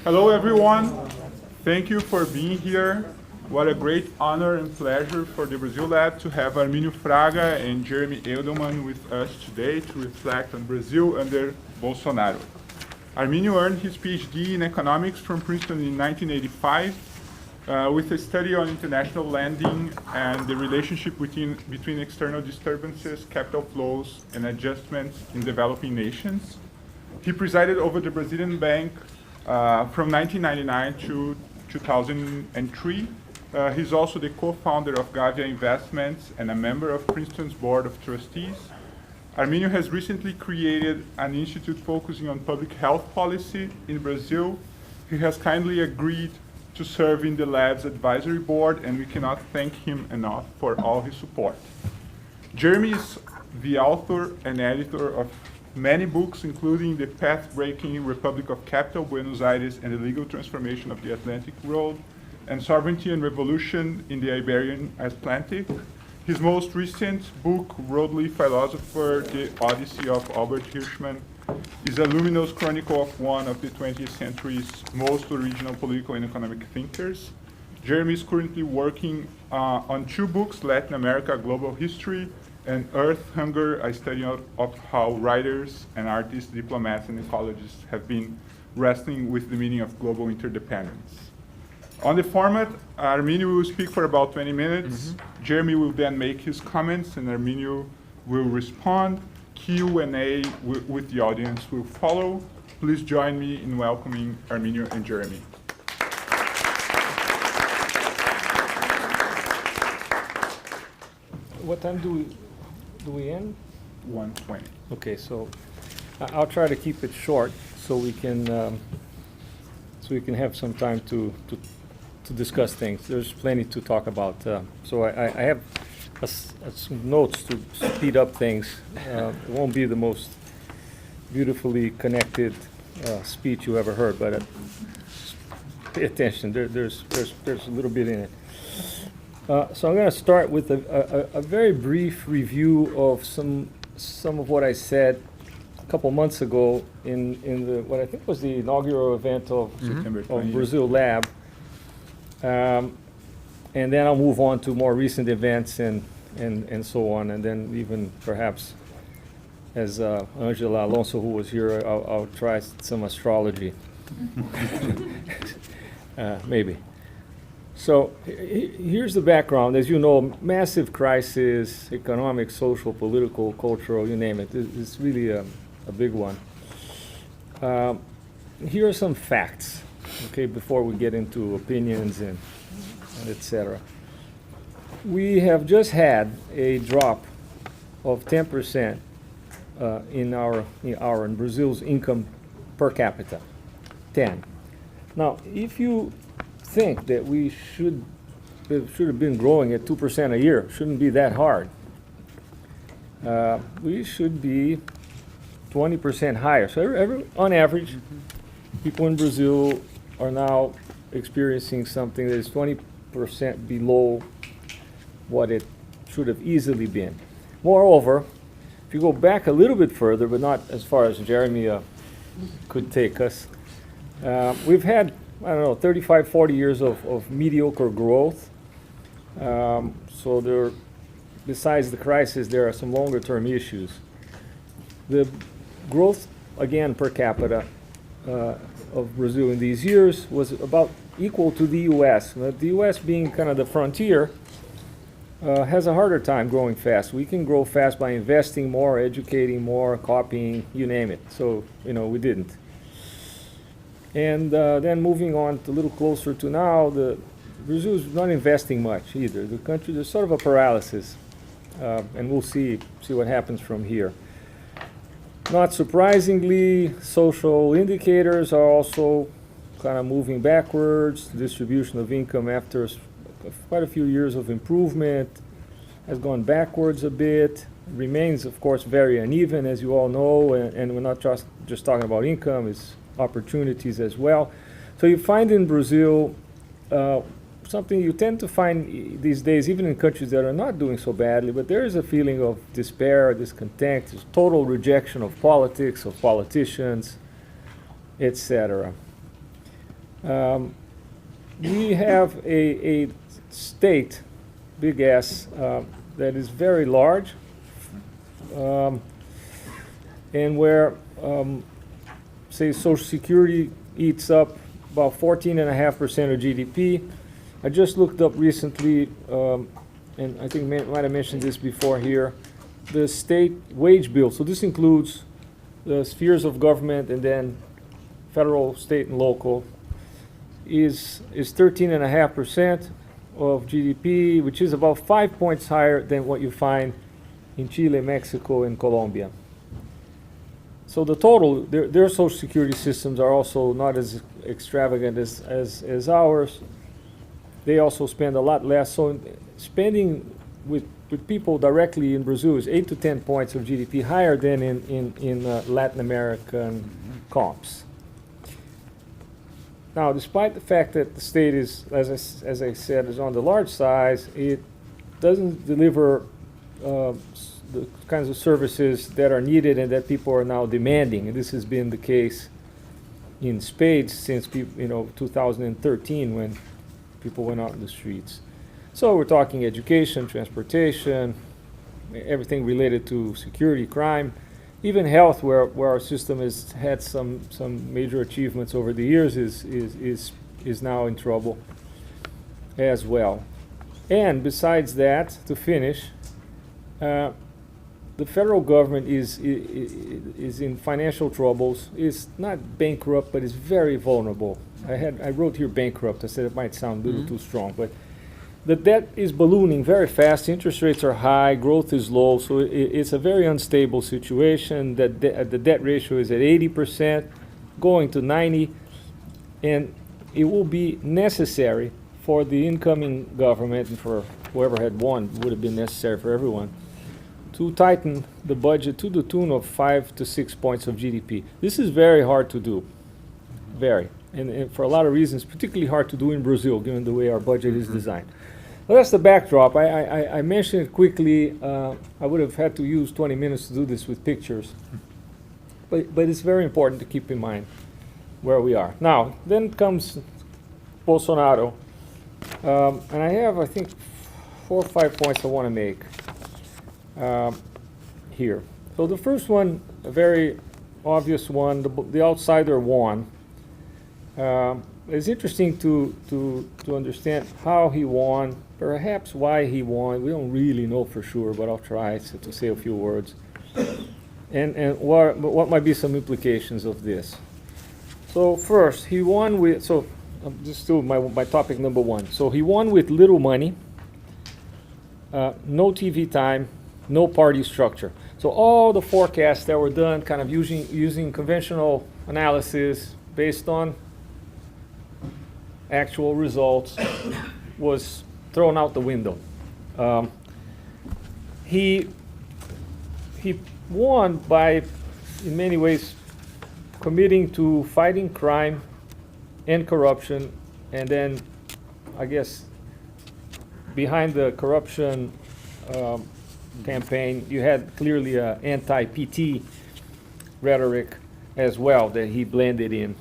Hello, everyone. Thank you for being here. What a great honor and pleasure for the Brazil Lab to have Arminio Fraga and Jeremy Adelman with us today to reflect on Brazil under Bolsonaro. Arminio earned his PhD in economics from Princeton in 1985 with a study on international lending and the relationship between external disturbances, capital flows, and adjustments in developing nations. He presided over the Brazilian Bank from 1999 to 2003. He's also the co-founder of Gavia Investments and a member of Princeton's Board of Trustees. Arminio has recently created an institute focusing on public health policy in Brazil. He has kindly agreed to serve in the lab's advisory board, and we cannot thank him enough for all his support. Jeremy is the author and editor of many books, including The Path-Breaking Republic of Capital, Buenos Aires, and the Legal Transformation of the Atlantic Road, and Sovereignty and Revolution in the Iberian Atlantic. His most recent book, Worldly Philosopher, The Odyssey of Albert Hirschman, is a luminous chronicle of one of the 20th century's most original political and economic thinkers. Jeremy is currently working on two books, Latin America, Global History, and Earth Hunger, a study of how writers and artists, diplomats, and ecologists have been wrestling with the meaning of global interdependence. On the format, Arminio will speak for about 20 minutes. Jeremy will then make his comments, and Arminio will respond. Q&A with the audience will follow. Please join me in welcoming Arminio and Jeremy. What time do we end? 1:20. Okay, so I'll try to keep it short so we can have some time to discuss things. There's plenty to talk about. So I have some notes to speed up things. It won't be the most beautifully connected speech you ever heard, but pay attention. There's a little bit in it. So I'm going to start with a very brief review of some of what I said a couple months ago in the what I think was the inaugural event of Brazil Lab. And then I'll move on to more recent events and so on, and then even perhaps, as Angela Alonso, who was here, I'll try some astrology, maybe. So here's the background. As you know, massive crisis, economic, social, political, cultural, you name it. It's really a big one. Here are some facts, okay, before we get into opinions and etc. We have just had a drop of 10% in Brazil's income per capita. 10. Now, if you think that we should have been growing at 2% a year, shouldn't be that hard. We should be 20% higher. So on average, people in Brazil are now experiencing something that is 20% below what it should have easily been. Moreover, if you go back a little bit further, but not as far as Jeremy could take us, we've had, 35, 40 years of mediocre growth. So besides the crisis, there are some longer term issues. The growth, again, per capita of Brazil in these years was about equal to the U.S. The U.S. being kind of the frontier has a harder time growing fast. We can grow fast by investing more, educating more, copying, you name it. So, we didn't. And then moving on a little closer to now, Brazil is not investing much either. The country, there's sort of a paralysis, and we'll see what happens from here. Not surprisingly, social indicators are also kind of moving backwards. The distribution of income after quite a few years of improvement has gone backwards a bit. Remains, of course, very uneven, as you all know, and we're not just talking about income, it's opportunities as well. So you find in Brazil something you tend to find these days, even in countries that are not doing so badly, but there is a feeling of despair, discontent, total rejection of politics, of politicians, etc. We have a state, big S, that is very large, and where, say, Social Security eats up about 14.5% of GDP. I just looked up recently, and I think might have mentioned this before here, the state wage bill. So this includes the spheres of government and then federal, state, and local, is 13.5% of GDP, which is about 5 points higher than what you find in Chile, Mexico, and Colombia. So the total, their social security systems are also not as extravagant as ours. They also spend a lot less. So spending with people directly in Brazil is 8 to 10 points of GDP higher than in Latin American comps. Now, despite the fact that the state is, as I said, is on the large size, it doesn't deliver the kinds of services that are needed and that people are now demanding. And this has been the case in spades since 2013, when people went out in the streets. So we're talking education, transportation, everything related to security, crime, even health, where our system has had some major achievements over the years, is now in trouble as well. And besides that, to finish, the federal government is in financial troubles. It's not bankrupt, but it's very vulnerable. I wrote here bankrupt. I said it might sound a little too strong, but the debt is ballooning very fast. Interest rates are high. Growth is low. So it's a very unstable situation. The debt ratio is at 80%, going to 90%, and it will be necessary for the incoming government, and for whoever had won, it would have been necessary for everyone, to tighten the budget to the tune of 5 to 6 points of GDP. This is very hard to do, very, and for a lot of reasons, particularly hard to do in Brazil, given the way our budget is designed. Well, that's the backdrop. I mentioned it quickly. I would have had to use 20 minutes to do this with pictures, but it's very important to keep in mind where we are. Now, then comes Bolsonaro, and I have, I think, 4 or 5 points I want to make here. So the first one, a very obvious one, the outsider won. It's interesting to understand how he won, perhaps why he won. We don't really know for sure, but I'll try to say a few words. And what might be some implications of this. So first, he won with, so just do my topic number one. So he won with little money, no TV time, no party structure. So all the forecasts that were done kind of using conventional analysis based on actual results was thrown out the window. He won by, in many ways, committing to fighting crime and corruption, and then, I guess, behind the corruption campaign, you had clearly an anti-PT rhetoric as well that he blended in.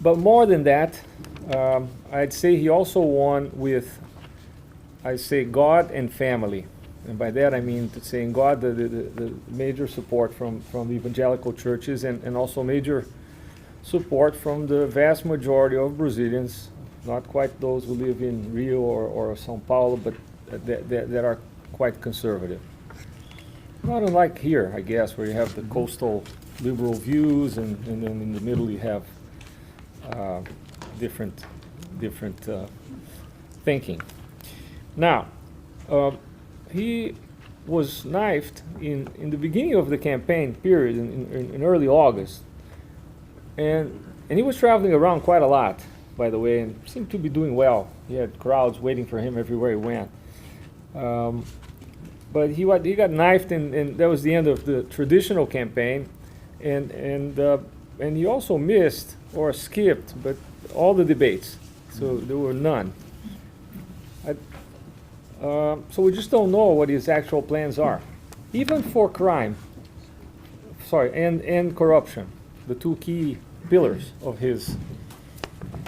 But more than that, I'd say he also won with, I say, God and family. And by that I mean to saying God, the major support from evangelical churches, and also major support from the vast majority of Brazilians, not quite those who live in Rio or São Paulo, but that are quite conservative. Not unlike here, I guess, where you have the coastal liberal views, and then in the middle you have different thinking. Now, he was knifed in the beginning of the campaign period, in early August, and he was traveling around quite a lot, by the way, and seemed to be doing well. He had crowds waiting for him everywhere he went. But he got knifed, and that was the end of the traditional campaign, and he also missed or skipped, but all the debates. So there were none. So we just don't know what his actual plans are, even for crime. And corruption, the two key pillars of his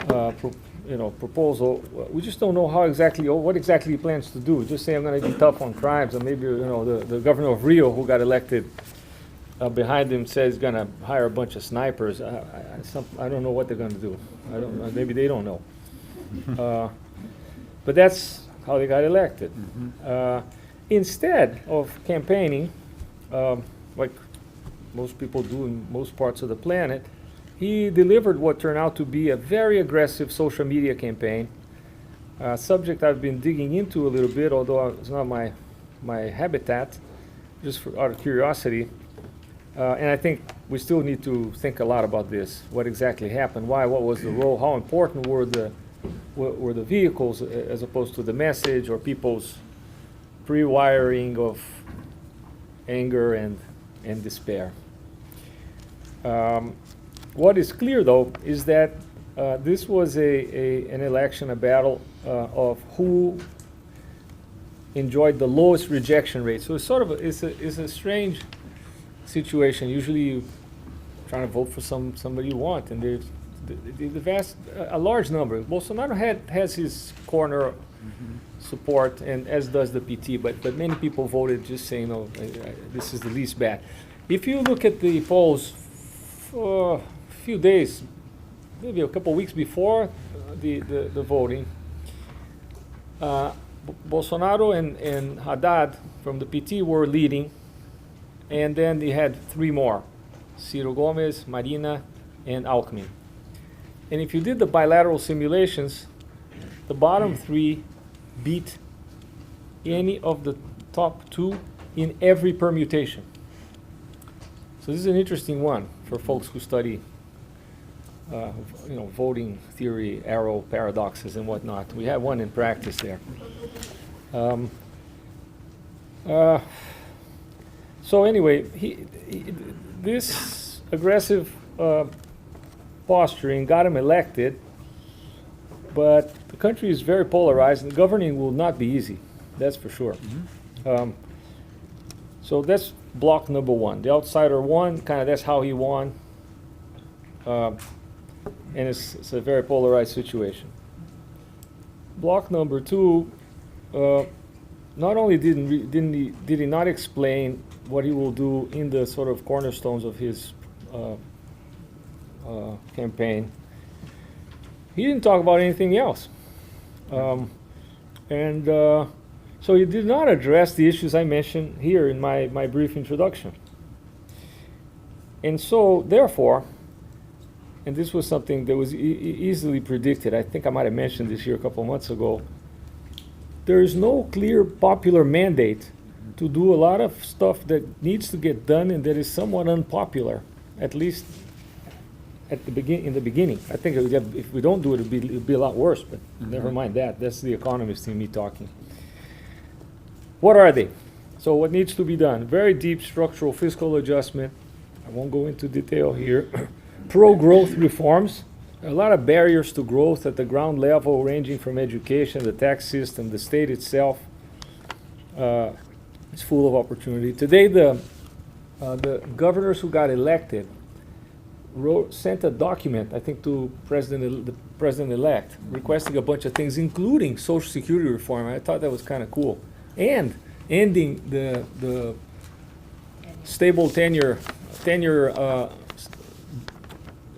proposal. We just don't know how exactly, or what exactly he plans to do. Just say I'm going to be tough on crimes, and maybe the governor of Rio, who got elected, behind him says he's going to hire a bunch of snipers. I don't know what they're going to do. I don't know. Maybe they don't know. But that's how they got elected. Instead of campaigning, like most people do in most parts of the planet, he delivered what turned out to be a very aggressive social media campaign, a subject I've been digging into a little bit, although it's not my habitat, just out of curiosity. And I think we still need to think a lot about this. What exactly happened? Why? What was the role? How important were the vehicles as opposed to the message, or people's pre-wiring of anger and despair? What is clear, though, is that this was an election, a battle of who enjoyed the lowest rejection rate. So it's sort of it's a strange situation. Usually, you trying to vote for somebody you want, and there's a large number. Bolsonaro has his corner support, and as does the PT. But many people voted just saying, "No, this is the least bad." If you look at the polls, a few days, maybe a couple weeks before the voting, Bolsonaro and Haddad from the PT were leading, and then they had three more: Ciro Gomes, Marina, and Alckmin. And if you did the bilateral simulations, the bottom three beat any of the top two in every permutation. So this is an interesting one for folks who study voting theory, arrow paradoxes and whatnot. We have one in practice there. So anyway, this aggressive posturing got him elected, but the country is very polarized, and governing will not be easy, that's for sure. So that's block number one. The outsider won, kind of that's how he won, and it's a very polarized situation. Block number two, not only did he not explain what he will do in the sort of cornerstones of his campaign, he didn't talk about anything else. So he did not address the issues I mentioned here in my brief introduction. And so, therefore, and this was something that was easily predicted, I think I might have mentioned this here a couple of months ago, there is no clear popular mandate to do a lot of stuff that needs to get done and that is somewhat unpopular, at least in the beginning. I think if we don't do it, it'll be a lot worse, but never mind that. That's the economist in me talking. What are they? So what needs to be done? Very deep structural fiscal adjustment. I won't go into detail here. Pro-growth reforms. A lot of barriers to growth at the ground level, ranging from education, the tax system, the state itself. It's full of opportunity. Today, the governors who got elected sent a document, I think, to the president-elect, requesting a bunch of things, including Social Security reform. I thought that was kind of cool, and ending the stable tenure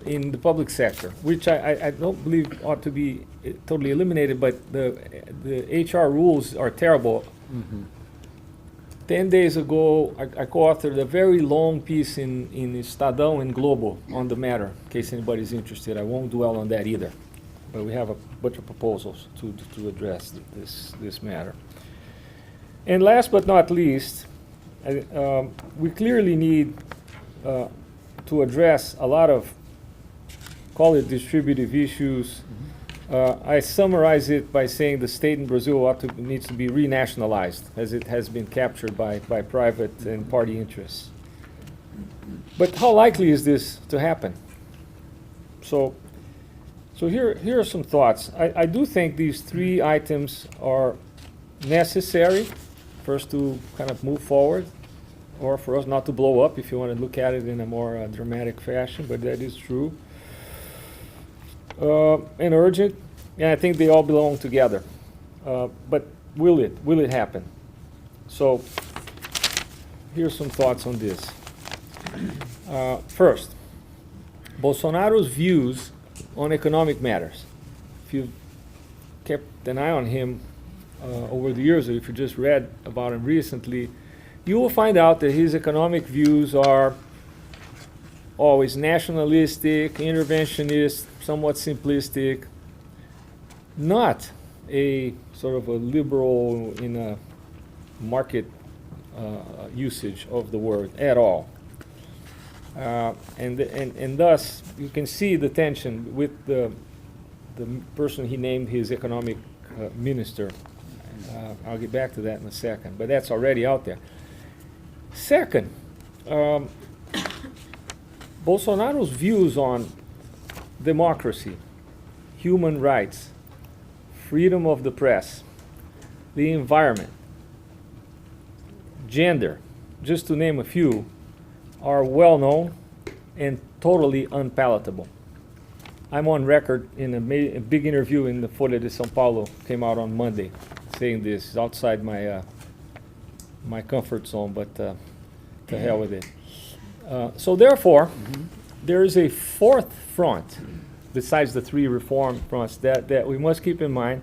in the public sector, which I don't believe ought to be totally eliminated, but the HR rules are terrible. 10 days ago, I co-authored a very long piece in Estadão and Globo on the matter, in case anybody's interested. I won't dwell on that either, but we have a bunch of proposals to address this matter. And last but not least, we clearly need to address a lot of, call it distributive issues. I summarize it by saying the state in Brazil needs to be renationalized, as it has been captured by private and party interests. But how likely is this to happen? So here are some thoughts. I do think these three items are necessary for us to kind of move forward, or for us not to blow up, if you want to look at it in a more dramatic fashion, but that is true. and urgent, and I think they all belong together. But will it happen? So here's some thoughts on this. First, Bolsonaro's views on economic matters. If you've kept an eye on him over the years, or if you just read about him recently, you will find out that his economic views are always nationalistic, interventionist, somewhat simplistic, not a sort of a liberal in a market usage of the word at all. And thus, you can see the tension with the person he named his economic minister. I'll get back to that in a second, but that's already out there. Second, Bolsonaro's views on democracy, human rights, freedom of the press, the environment, gender, just to name a few, are well known and totally unpalatable. I'm on record in a big interview in the Folha de São Paulo, came out on Monday, saying this. It's outside my my comfort zone, but to hell with it. So therefore, there is a fourth front, besides the three reform fronts, that we must keep in mind.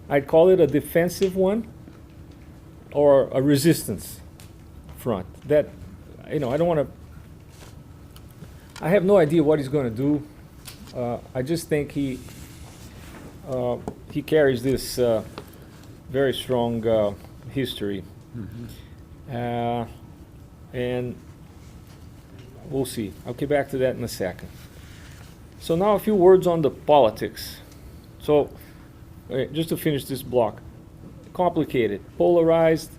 I'd call it a defensive one or a resistance front. That, I don't want to, I have no idea what he's going to do. I just think he carries this very strong history. And we'll see. I'll get back to that in a second. So now a few words on the politics. So just to finish this block. Complicated, polarized,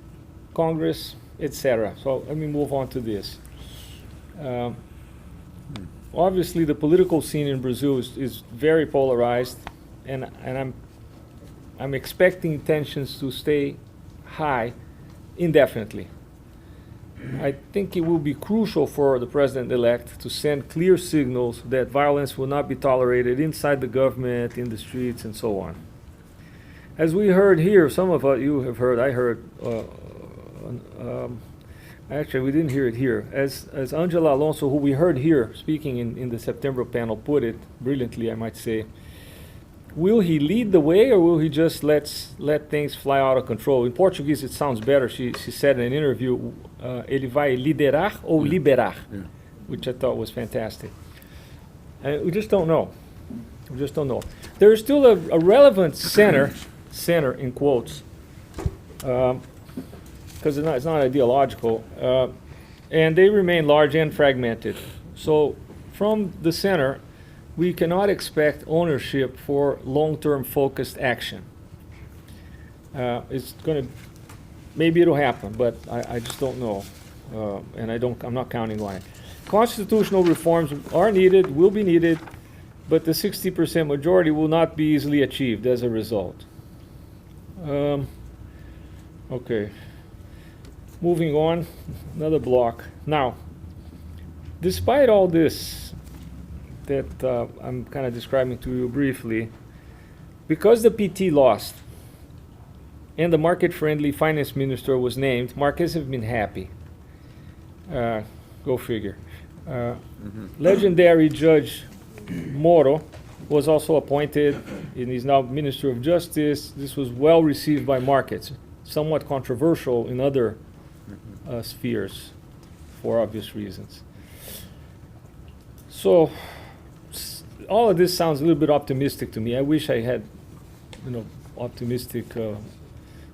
Congress, etc. So let me move on to this. Obviously, the political scene in Brazil is very polarized, and I'm expecting tensions to stay high indefinitely. I think it will be crucial for the president-elect to send clear signals that violence will not be tolerated inside the government, in the streets, and so on. As we heard here, some of you have heard, I heard, actually we didn't hear it here, as Angela Alonso, who we heard here speaking in the September panel, put it brilliantly, I might say, will he lead the way, or will he just let things fly out of control? In Portuguese, it sounds better. She said in an interview, ele vai liderar ou liberar, which I thought was fantastic. And we just don't know. We just don't know. There is still a relevant center in quotes, because it's not ideological, and they remain large and fragmented. So from the center, we cannot expect ownership for long-term focused action. It's going to, maybe it'll happen, but I just don't know, and I'm not counting on it. Constitutional reforms are needed, will be needed, but the 60% majority will not be easily achieved as a result. Okay, moving on, another block. Now, despite all this that I'm kind of describing to you briefly, because the PT lost and the market-friendly finance minister was named, Marques have been happy. Go figure. Legendary Judge Moro was also appointed, and he's now Minister of Justice. This was well received by markets, somewhat controversial in other spheres for obvious reasons. So all of this sounds a little bit optimistic to me. I wish I had, optimistic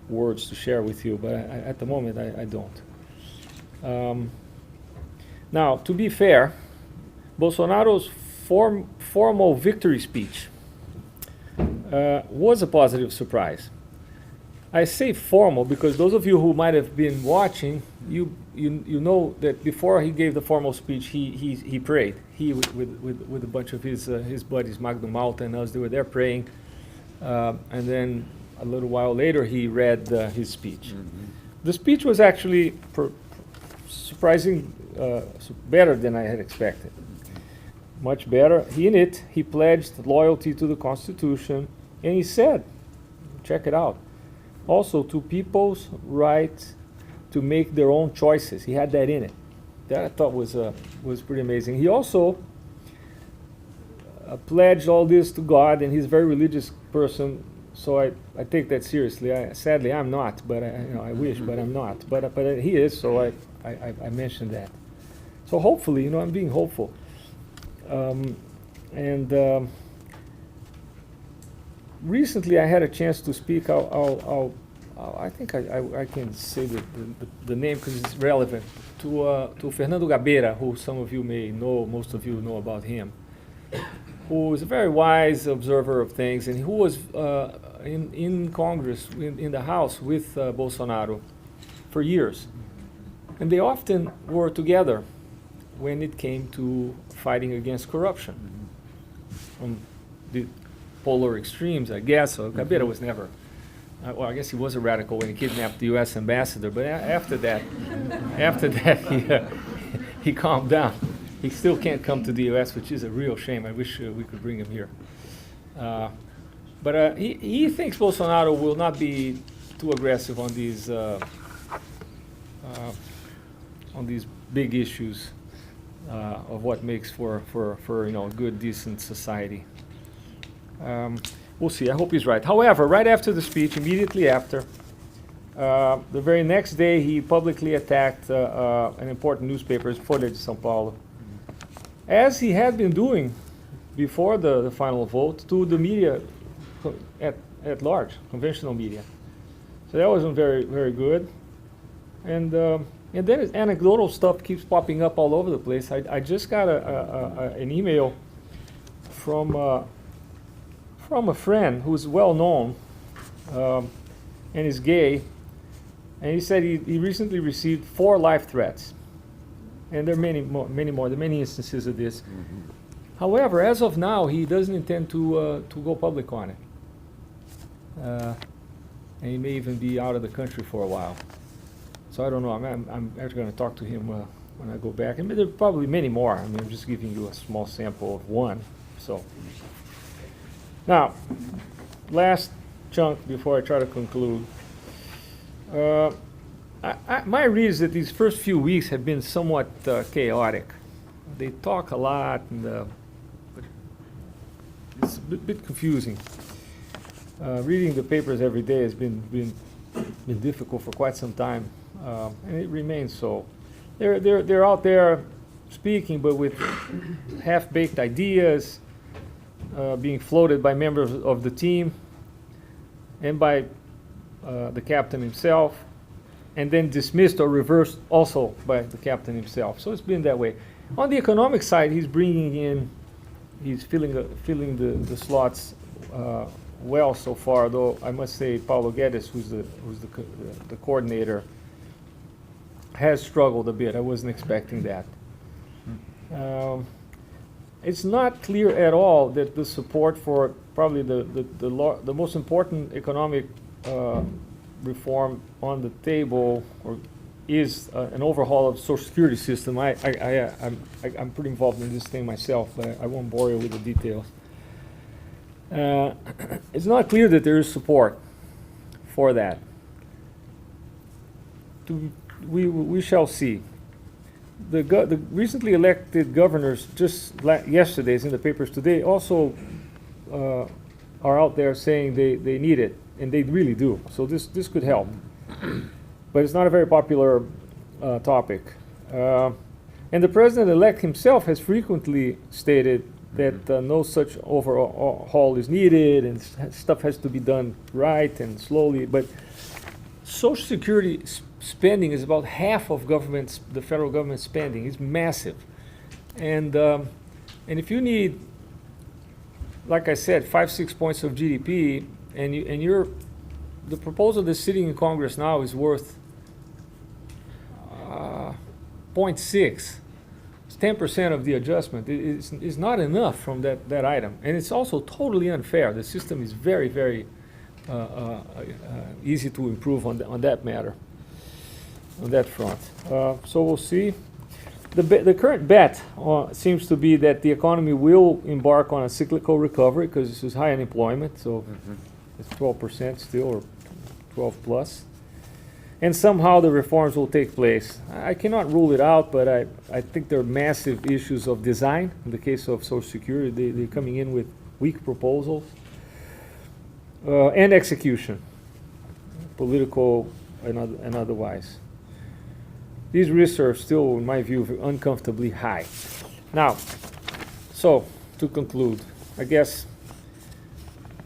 words to share with you, but at the moment I don't. Now, to be fair, Bolsonaro's formal victory speech was a positive surprise. I say formal because those of you who might have been watching, you know that before he gave the formal speech, he prayed. He with a bunch of his buddies, Magno Malta and us, they were there praying, and then a little while later he read his speech. The speech was actually surprising better than I had expected. much better. In it, he pledged loyalty to the Constitution, and he said, check it out, also to people's right to make their own choices. He had that in it. That I thought was pretty amazing. He also pledged all this to God, and he's a very religious person, so I take that seriously. Sadly, I'm not, but I wish, but I'm not. But he is, so I mentioned that. So hopefully, I'm being hopeful. Recently I had a chance to speak. I think I can say the name because it's relevant to Fernando Gabeira, who some of you may know, most of you know about him, who is a very wise observer of things, and who was in Congress, in the House with Bolsonaro for years. And they often were together when it came to fighting against corruption. From the polar extremes, I guess. So Gabeira was never, well, I guess he was a radical when he kidnapped the U.S. ambassador, but after that, he calmed down. He still can't come to the U.S., which is a real shame. I wish we could bring him here. But he thinks Bolsonaro will not be too aggressive on these big issues of what makes for a good, decent society. We'll see. I hope he's right. However, right after the speech, immediately after, the very next day, he publicly attacked an important newspaper, Folha de São Paulo, as he had been doing before the final vote to the media at large, conventional media. So that wasn't very, very good. And then anecdotal stuff keeps popping up all over the place. I just got an email from a friend who's well known and is gay, and he said he recently received 4 life threats, and there are many more. There are many instances of this. Mm-hmm. However, as of now, he doesn't intend to go public on it, and he may even be out of the country for a while. So I don't know. I'm actually going to talk to him when I go back. And there are probably many more. I mean, I'm just giving you a small sample of one. So now, last chunk before I try to conclude. My read is that these first few weeks have been somewhat chaotic. They talk a lot, and but it's a bit confusing. Reading the papers every day has been difficult for quite some time. And it remains so. They're out there speaking, but with half-baked ideas being floated by members of the team and by the captain himself, and then dismissed or reversed also by the captain himself. So it's been that way. On the economic side, he's filling the slots well so far. Though I must say, Paulo Guedes, who's the coordinator, has struggled a bit. I wasn't expecting that. It's not clear at all that the support for probably the most important economic reform on the table is an overhaul of the Social Security system. I'm pretty involved in this thing myself, but I won't bore you with the details. It's not clear that there is support for that. We shall see. The recently elected governors, just yesterday, it's in the papers today, also are out there saying they need it, and they really do. So this could help. But it's not a very popular topic. And the president-elect himself has frequently stated that no such overhaul is needed, and stuff has to be done right and slowly. But Social Security spending is about half of the federal government spending. It's massive, and if you need, like I said, 5-6 points of GDP, and the proposal that's sitting in Congress now is worth 0.6. It's 10% of the adjustment. It's not enough from that item, and it's also totally unfair. The system is very, very easy to improve on that matter, on that front. So we'll see. The current bet seems to be that the economy will embark on a cyclical recovery because this is high unemployment, so it's 12% still, or 12 plus. And somehow the reforms will take place. I cannot rule it out, but I think there are massive issues of design. In the case of Social Security, they're coming in with weak proposals. And execution, political and otherwise. These risks are still, in my view, uncomfortably high. Now, so to conclude, I guess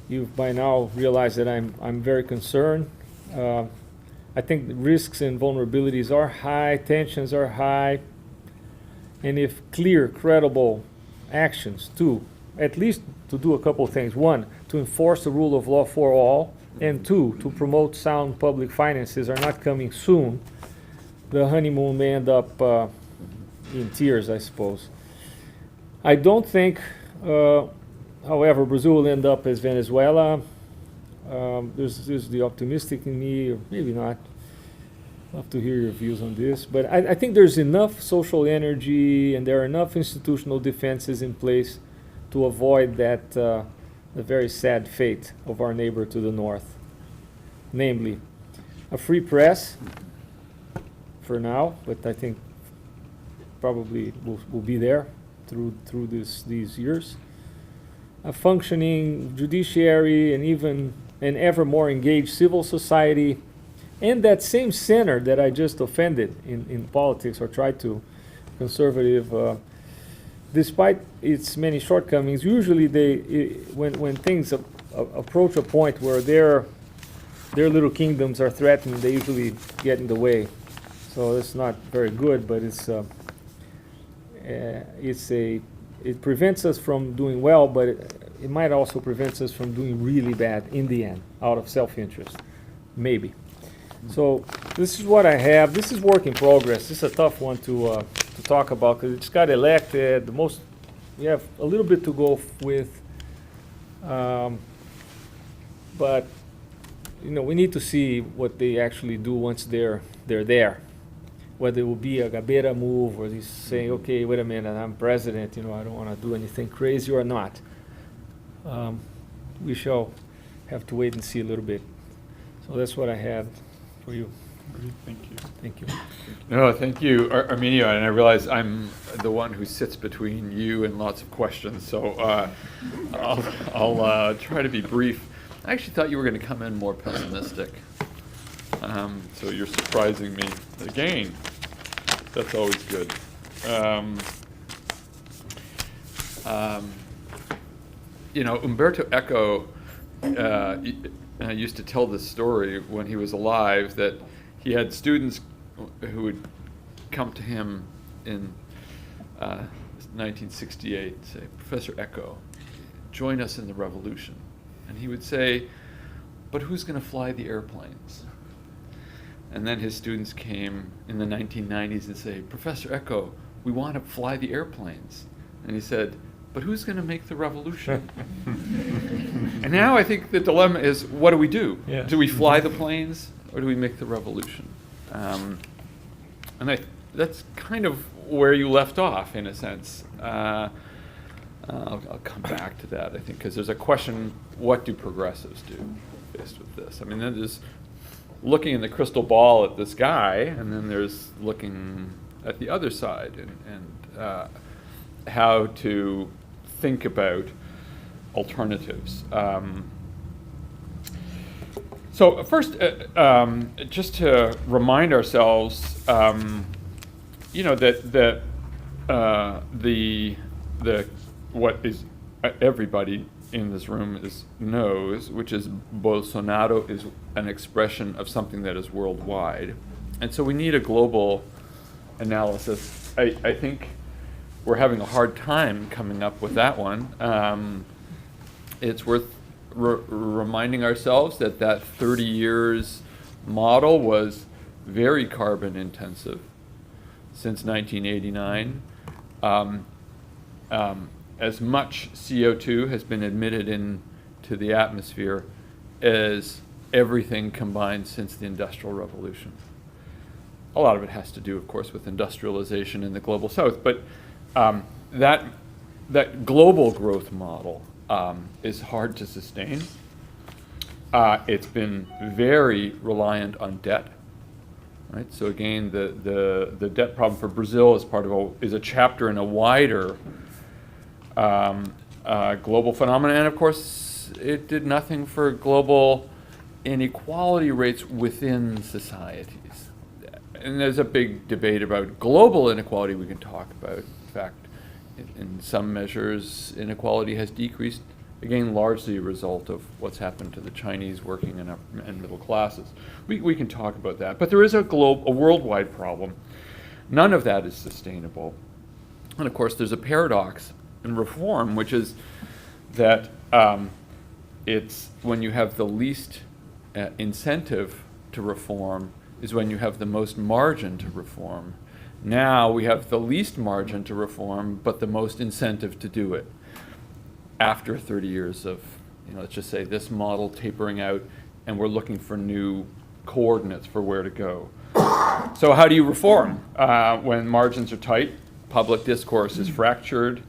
you've by now realized that I'm very concerned. I think the risks and vulnerabilities are high, tensions are high, and if clear, credible actions to, at least to do a couple of things. One, to enforce the rule of law for all, and two, to promote sound public finances are not coming soon, the honeymoon may end up in tears, I suppose. I don't think, however, Brazil will end up as Venezuela. There's the optimistic in me, or maybe not. I'll have to hear your views on this. But I think there's enough social energy and there are enough institutional defenses in place to avoid that the very sad fate of our neighbor to the north. Namely, a free press for now, but I think probably will be there through these years. A functioning judiciary and even an ever more engaged civil society, and that same center that I just offended in politics or tried to, conservative, despite its many shortcomings, usually when things approach a point where their little kingdoms are threatened, they usually get in the way. So it's not very good, but it prevents us from doing well, but it might also prevent us from doing really bad in the end, out of self-interest, maybe. So this is what I have. This is work in progress. This is a tough one to talk about because it just got elected. We have a little bit to go with, but we need to see what they actually do once they're there. Whether it will be a Gabeira move, or he's saying, okay, wait a minute, I'm president, I don't want to do anything crazy, or not. We shall have to wait and see a little bit. So that's what I had for you. Great, thank you. Thank you. No, thank you, Arminio, and I realize I'm the one who sits between you and lots of questions, so I'll try to be brief. I actually thought you were going to come in more pessimistic. So you're surprising me again. That's always good. Umberto Eco used to tell this story when he was alive, that he had students who would come to him in 1968 and say, Professor Eco, join us in the revolution. And he would say, but who's going to fly the airplanes? And then his students came in the 1990s and say, Professor Eco, we want to fly the airplanes. And he said, but who's going to make the revolution? And now I think the dilemma is, what do we do? Yeah. Do we fly the planes or do we make the revolution? And that's kind of where you left off, in a sense. I'll come back to that, I think, because there's a question, what do progressives do faced with this? I mean, there's looking in the crystal ball at this guy, and then there's looking at the other side and how to think about alternatives. So first, just to remind ourselves, that what is everybody in this room knows, which is Bolsonaro is an expression of something that is worldwide. And so we need a global analysis. I think we're having a hard time coming up with that one. It's worth reminding ourselves that 30 years model was very carbon intensive since 1989. As much CO2 has been emitted into the atmosphere as everything combined since the Industrial Revolution. a lot of it has to do, of course, with industrialization in the global south. But that global growth model is hard to sustain. It's been very reliant on debt. Right? So again, the debt problem for Brazil is a chapter in a wider global phenomenon. And of course, it did nothing for global inequality rates within societies. And there's a big debate about global inequality we can talk about. In fact, in some measures, inequality has decreased, again, largely a result of what's happened to the Chinese working and middle classes. We can talk about that. But there is a worldwide problem. None of that is sustainable. And of course, there's a paradox in reform, which is that it's when you have the least incentive to reform is when you have the most margin to reform. Now we have the least margin to reform, but the most incentive to do it. After 30 years of, let's just say this model tapering out, and we're looking for new coordinates for where to go. So how do you reform when margins are tight, public discourse is fractured?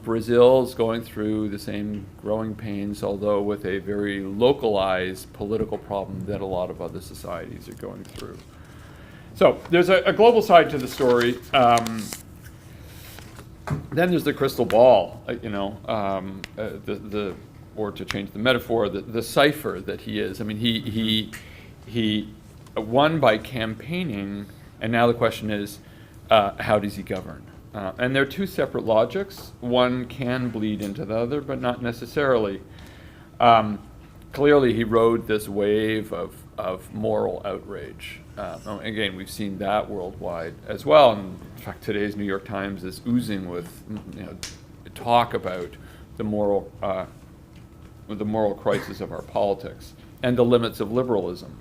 Brazil's going through the same growing pains, although with a very localized political problem that a lot of other societies are going through. So there's a global side to the story. Then there's the crystal ball, or to change the metaphor, the cipher that he is. I mean, he won by campaigning, and now the question is, how does he govern? And there are two separate logics. One can bleed into the other, but not necessarily. Clearly, he rode this wave of moral outrage. Again, we've seen that worldwide as well. And in fact, today's New York Times is oozing with talk about the moral crisis of our politics and the limits of liberalism.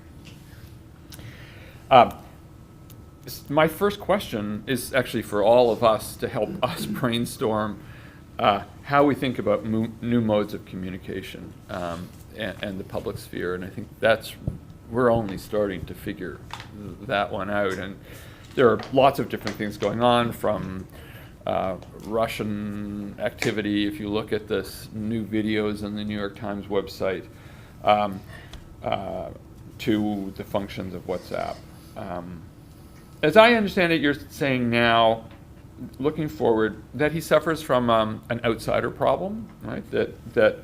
My first question is actually for all of us to help us brainstorm how we think about new modes of communication and the public sphere. And I think we're only starting to figure that one out. And there are lots of different things going on, from Russian activity, if you look at this new videos on the New York Times website, to the functions of WhatsApp. As I understand it, you're saying now, looking forward, that he suffers from an outsider problem, right? That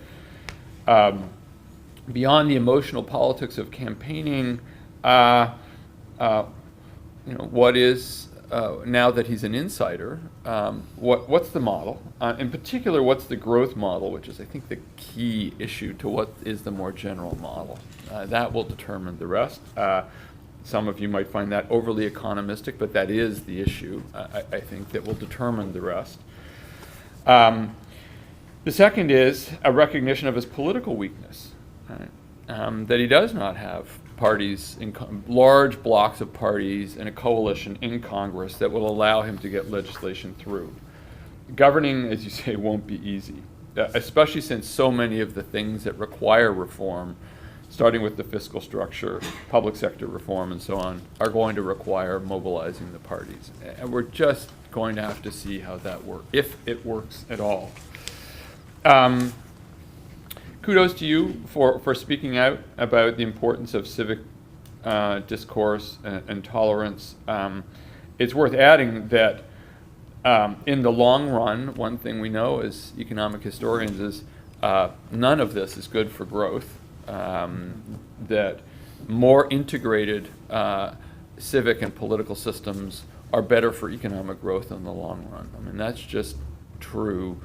beyond the emotional politics of campaigning, what is now that he's an insider? What's the model? In particular, what's the growth model, which is, I think, the key issue to what is the more general model. That will determine the rest. Some of you might find that overly economistic, but that is the issue, I think, that will determine the rest. The second is a recognition of his political weakness, right? That he does not have parties, large blocks of parties and a coalition in Congress that will allow him to get legislation through. Governing, as you say, won't be easy, especially since so many of the things that require reform, starting with the fiscal structure, public sector reform, and so on, are going to require mobilizing the parties. And we're just going to have to see how that works, if it works at all. Kudos to you for speaking out about the importance of civic discourse and tolerance. It's worth adding that in the long run, one thing we know as economic historians is none of this is good for growth. That more integrated civic and political systems are better for economic growth in the long run. I mean, that's just true,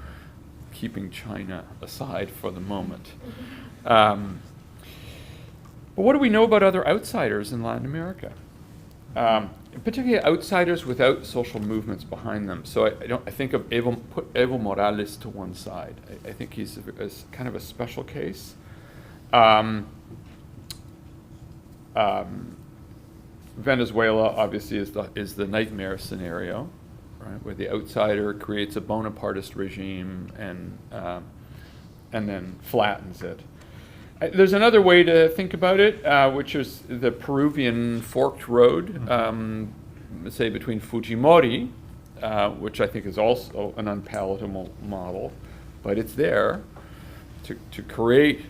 keeping China aside for the moment. But what do we know about other outsiders in Latin America? Particularly outsiders without social movements behind them. So I think of put Evo Morales to one side. I think he's kind of a special case. Venezuela obviously is the nightmare scenario, right, where the outsider creates a Bonapartist regime and then flattens it. There's another way to think about it, which is the Peruvian forked road, say between Fujimori, which I think is also an unpalatable model, but it's there to create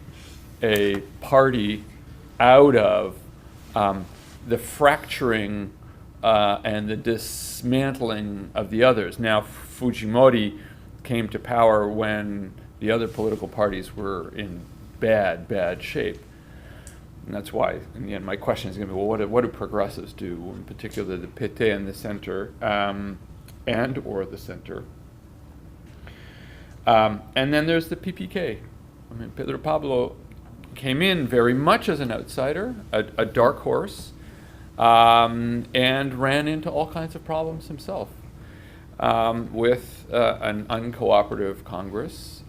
a party out of the fracturing and the dismantling of the others. Now, Fujimori came to power when the other political parties were in bad shape. And that's why, in the end, my question is going to be, well, what do progressives do, in particular the PT and the center, and or the center? And then there's the PPK. I mean, Pedro Pablo came in very much as an outsider, a dark horse, and ran into all kinds of problems himself with an uncooperative Congress.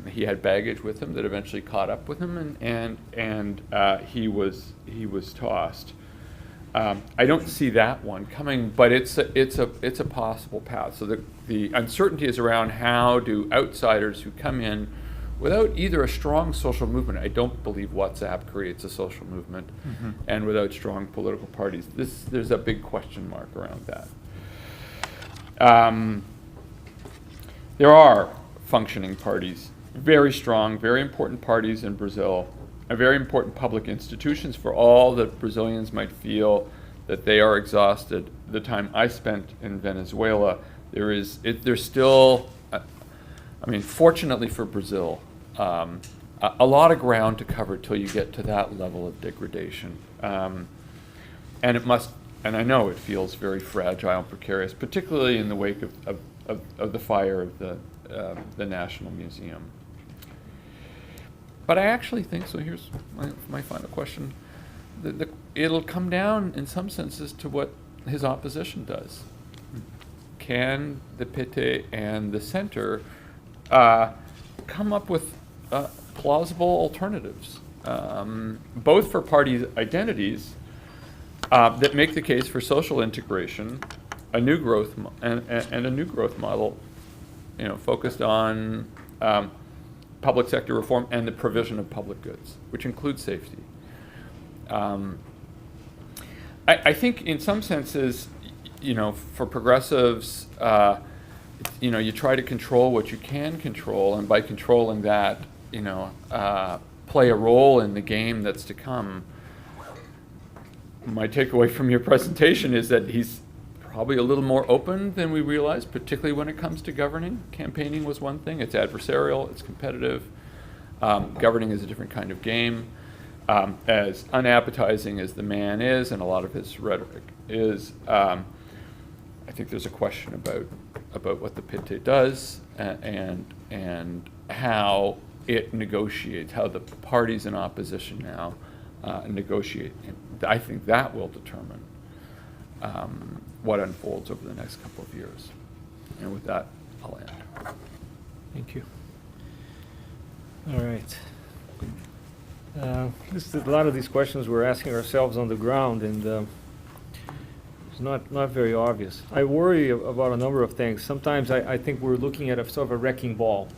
He had baggage with him that eventually caught up with him, and he was tossed. I don't see that one coming, but it's a possible path. So the uncertainty is around how do outsiders who come in without either a strong social movement — I don't believe WhatsApp creates a social movement — and without strong political parties. There's a big question mark around that. There are functioning parties, very strong, very important parties in Brazil, very important public institutions for all that Brazilians might feel that they are exhausted. The time I spent in Venezuela, there's still, I mean, fortunately for Brazil, a lot of ground to cover till you get to that level of degradation. And it must, and I know it feels very fragile and precarious, particularly in the wake of the fire of the National Museum. But I actually think, so here's my final question, it'll come down in some senses to what his opposition does. Can the PT and the center come up with plausible alternatives, both for party identities that make the case for social integration, a new growth and a new growth model, focused on public sector reform and the provision of public goods, which includes safety. I think in some senses, for progressives, you try to control what you can control, and by controlling that, play a role in the game that's to come. My takeaway from your presentation is that he's probably a little more open than we realize, particularly when it comes to governing. Campaigning was one thing. It's adversarial, it's competitive. Governing is a different kind of game. As unappetizing as the man is, and a lot of his rhetoric is, I think there's a question about what the PT does and how it negotiates, how the parties in opposition now negotiate. And I think that will determine what unfolds over the next couple of years. And with that, I'll end. Thank you. All right. A lot of these questions we're asking ourselves on the ground, and it's not very obvious. I worry about a number of things. Sometimes I think we're looking at a sort of a wrecking ball,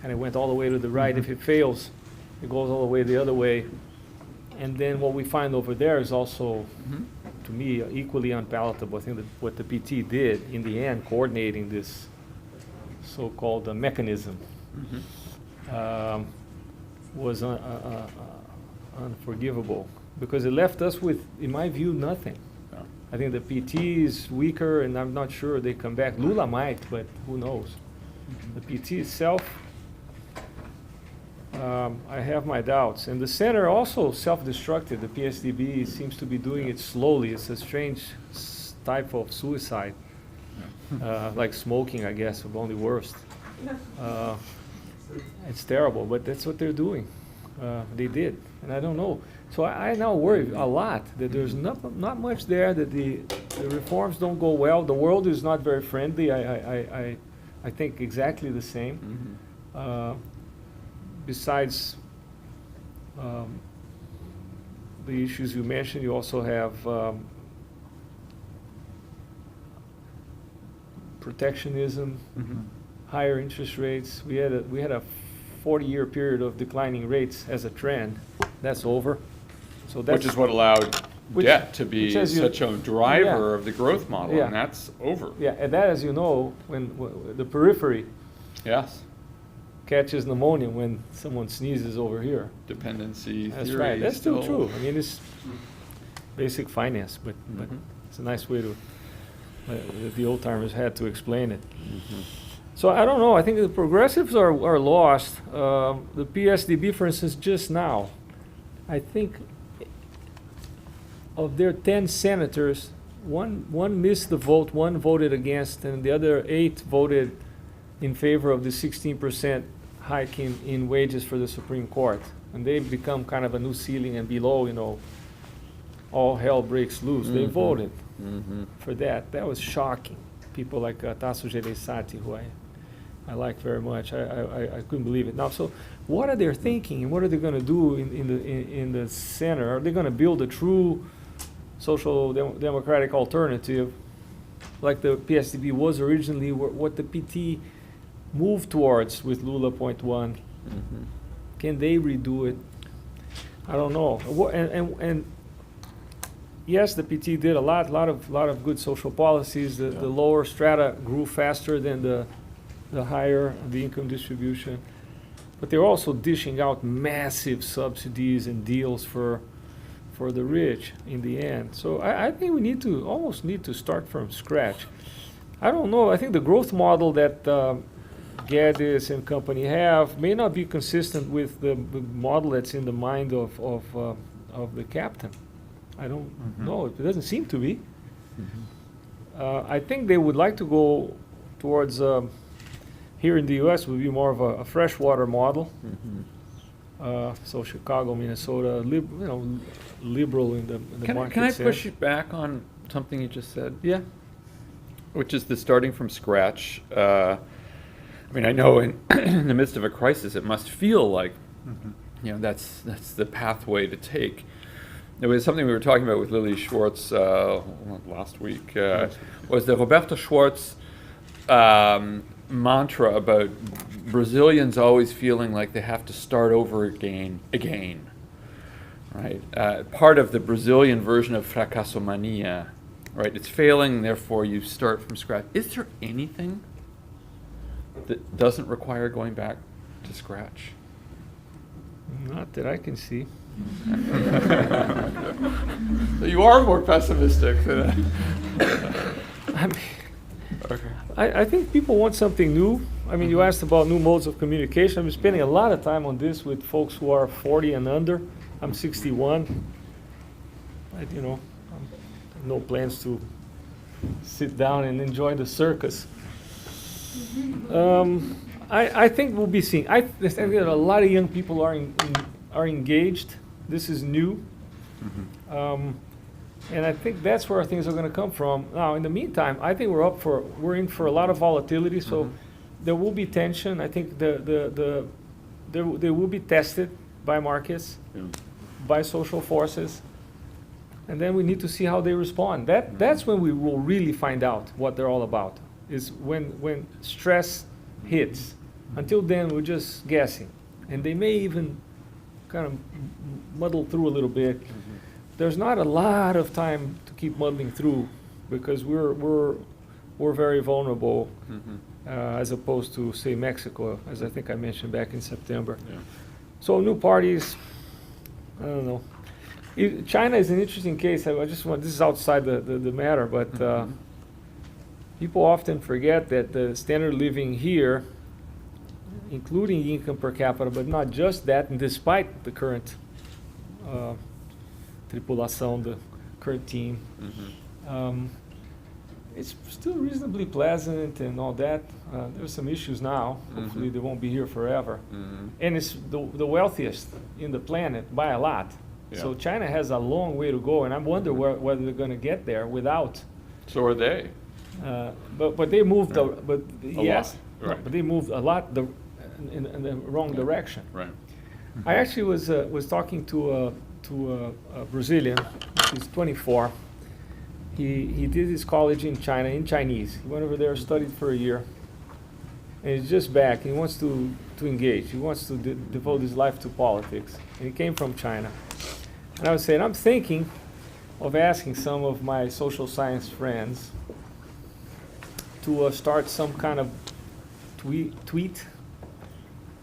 and it went all the way to the right. If it fails, it goes all the way the other way. And then what we find over there is also, to me, equally unpalatable. I think that what the PT did in the end, coordinating this so-called mechanism, was unforgivable, because it left us with, in my view, nothing. I think the PT is weaker, and I'm not sure they come back. Lula might, but who knows? The PT itself, I have my doubts. And the center also self-destructed. The PSDB seems to be doing it slowly. It's a strange type of suicide, like smoking, I guess, but only worse. It's terrible, but that's what they're doing. They did, and I don't know. So I now worry a lot that there's not much there, that the reforms don't go well. The world is not very friendly. I think exactly the same. Besides the issues you mentioned, you also have protectionism, higher interest rates. We had a 40-year period of declining rates as a trend. That's over. So that's, Which is what allowed Which- debt to be which, as you- such a driver Yeah. of the growth model, Yeah. and that's over. yeah, and that, as you know, when the periphery Yes. catches pneumonia when someone sneezes over here. Dependency That's theory. right. That's still still- true. I mean, it's basic finance, but Mhm. it's a nice way to the old timers had to explain it. Mhm. So I don't know. I think the progressives are lost. The PSDB, for instance, just now, I think of their 10 senators, one missed the vote, one voted against, and the other 8 voted in favor of the 16% hike in wages for the Supreme Court. And they've become kind of a new ceiling, and below, all hell breaks loose. They Mhm. voted Mhm. for that. That was shocking. People like Tasso Gereissati, who I like very much. I couldn't believe it. Now, so what are they thinking, and what are they going to do in the center? Are they going to build a true social democratic alternative, like the PSDB was originally, what the PT moved towards with Lula point one? Mhm. Can they redo it? I don't know. And yes, the PT did a lot of good social policies. The lower strata grew faster than the higher, the income distribution. But they're also dishing out massive subsidies and deals for the rich in the end. So I think we almost need to start from scratch. I don't know. I think the growth model that Guedes and company have may not be consistent with the model that's in the mind of the captain. I don't know. It doesn't seem to be. I think they would like to go towards, here in the U.S. would be more of a freshwater model. Mhm. So Chicago, Minnesota, liberal in the market Can I sense. push you back on something you just said? Yeah. Which is the starting from scratch. I mean, I know in the midst of a crisis, it must feel like, that's the pathway to take. It was something we were talking about with Lily Schwartz last week. Was the Roberto Schwartz mantra about Brazilians always feeling like they have to start over again, right? Part of the Brazilian version of fracassomania, right? It's failing, therefore you start from scratch. Is there anything that doesn't require going back to scratch? Not that I can see. You are more pessimistic than I mean, okay. I think people want something new. I mean, you asked about new modes of communication. I've been spending a lot of time on this with folks who are 40 and under. I'm 61. No plans to sit down and enjoy the circus. I think we'll be seeing. I think that a lot of young people are engaged. This is new. And I think that's where things are going to come from. Now, in the meantime, I think we're in for a lot of volatility. So there will be tension. I think they will be tested by markets, by social forces, and then we need to see how they respond. That's when we will really find out what they're all about. Is when stress hits. Until then, we're just guessing, and they may even kind of muddle through a little bit. There's not a lot of time to keep muddling through because we're very vulnerable as opposed to, say, Mexico, as I think I mentioned back in September. Yeah. So new parties, I don't know. China is an interesting case. This is outside the matter, but people often forget that the standard of living here, including income per capita, but not just that, and despite the current tripulação, the current team, it's still reasonably pleasant and all that. There's some issues now. Hopefully they won't be here forever. And it's the wealthiest in the planet by a lot. Yeah. So China has a long way to go, and I wonder whether they're going to get there without. So are they. But they moved. But yes, lot, right. no, but they moved a lot in the wrong direction. Right. I actually was talking to a Brazilian. He's 24. He did his college in China in Chinese. He went over there, studied for a year, and he's just back. He wants to to engage. He wants to devote his life to politics. And he came from China. And I was saying, I'm thinking of asking some of my social science friends to start some kind of tweet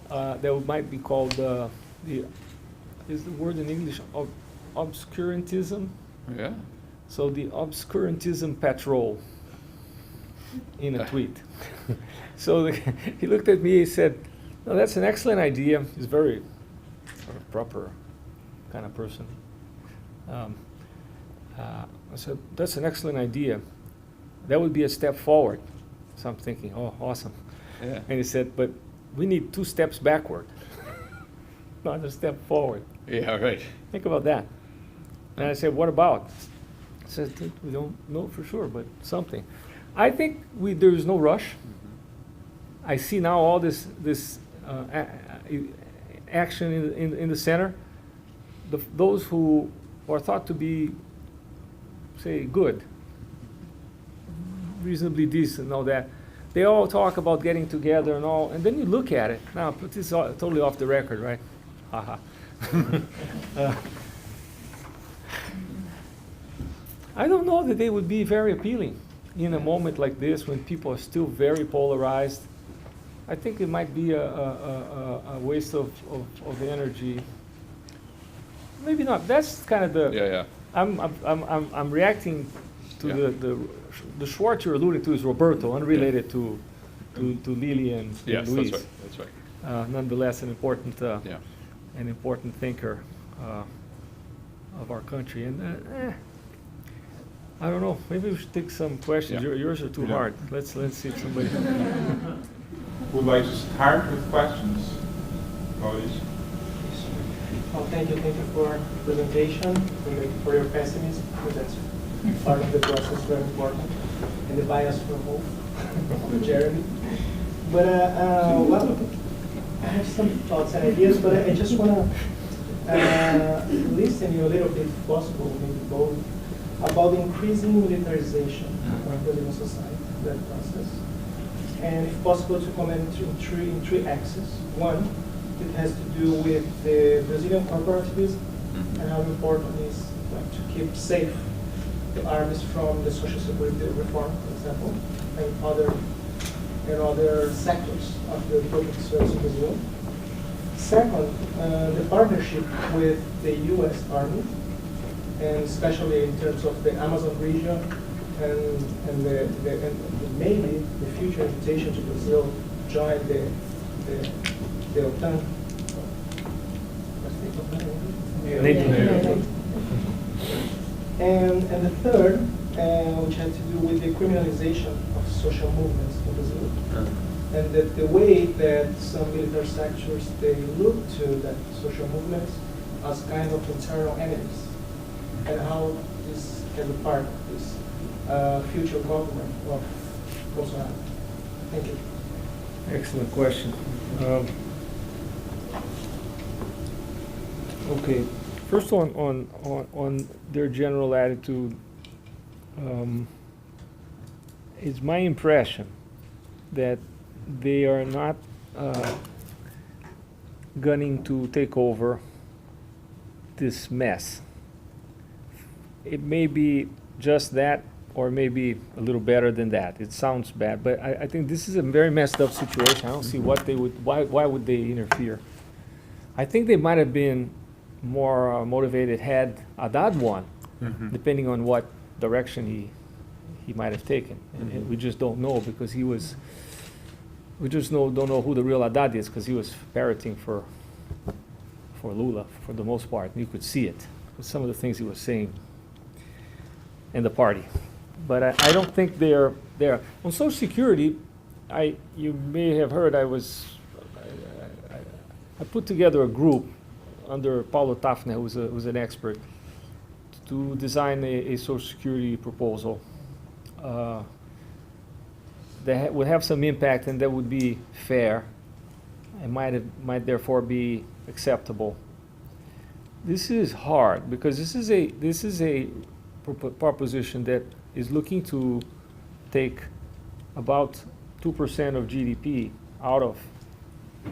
that might be called is the word in English obscurantism? Yeah. So the obscurantism patrol in a tweet. So he looked at me, he said, no, that's an excellent idea. He's very sort of proper kind of person. I said, that's an excellent idea. That would be a step forward. So I'm thinking, oh, awesome. Yeah. And he said, but we need 2 steps backward, not a step forward. Yeah, right. Think about that. And I said, what about? He said, we don't know for sure, but something. I think there is no rush. I see now all this action in the center. Those who are thought to be, say, good, reasonably decent and all that, they all talk about getting together and all, and then you look at it. Now, this is totally off the record, right? Haha. I don't know that they would be very appealing in a moment like this when people are still very polarized. I think it might be a waste of energy. Maybe not. That's kind of the. Yeah. I'm reacting to Yeah. the Schwartz you're alluding to is Roberto, unrelated to Lily and Yes, Luis. that's right. Nonetheless, an important Yeah. an important thinker of our country. And I don't know. Maybe we should take some questions. Yeah. Yours are too Yeah. hard. Let's see if somebody. Would like to start with questions. Mauricio. Well, thank you for the presentation, for your pessimism, because that's part of the process, very important, and the bias for hope for Jeremy. But well, I have some thoughts and ideas, but I just want to listen you a little bit, if possible, maybe both, about increasing militarization of Brazilian society, that process. And if possible, to comment in three axes. One, it has to do with the Brazilian corporativism and how important it is to keep safe the armies from the social security reform, for example, and other sectors of the public service in Brazil. Second, the partnership with the U.S. Army, and especially in terms of the Amazon region and maybe the future invitation to Brazil to join the OTAN. And the third, which had to do with the criminalization of social movements in Brazil, and that the way that some military sectors they look to that social movements as kind of internal enemies, and how this can be part of this future government of Bolsonaro. Thank you. Excellent question. Okay, first on their general attitude, it's my impression that they are not gunning to take over this mess. It may be just that, or maybe a little better than that. It sounds bad, but I think this is a very messed up situation. I don't see what they would, why would they interfere? I think they might have been more motivated had Haddad won, depending on what direction he might have taken. And we just don't know because we just don't know who the real Haddad is because he was parroting for Lula for the most part. And you could see it with some of the things he was saying in the party. But I don't think they're there. On Social Security, you may have heard I put together a group under Paulo Tafner, who was an expert, to design a Social Security proposal that would have some impact and that would be fair and might therefore be acceptable. This is hard because this is a proposition that is looking to take about 2% of GDP out of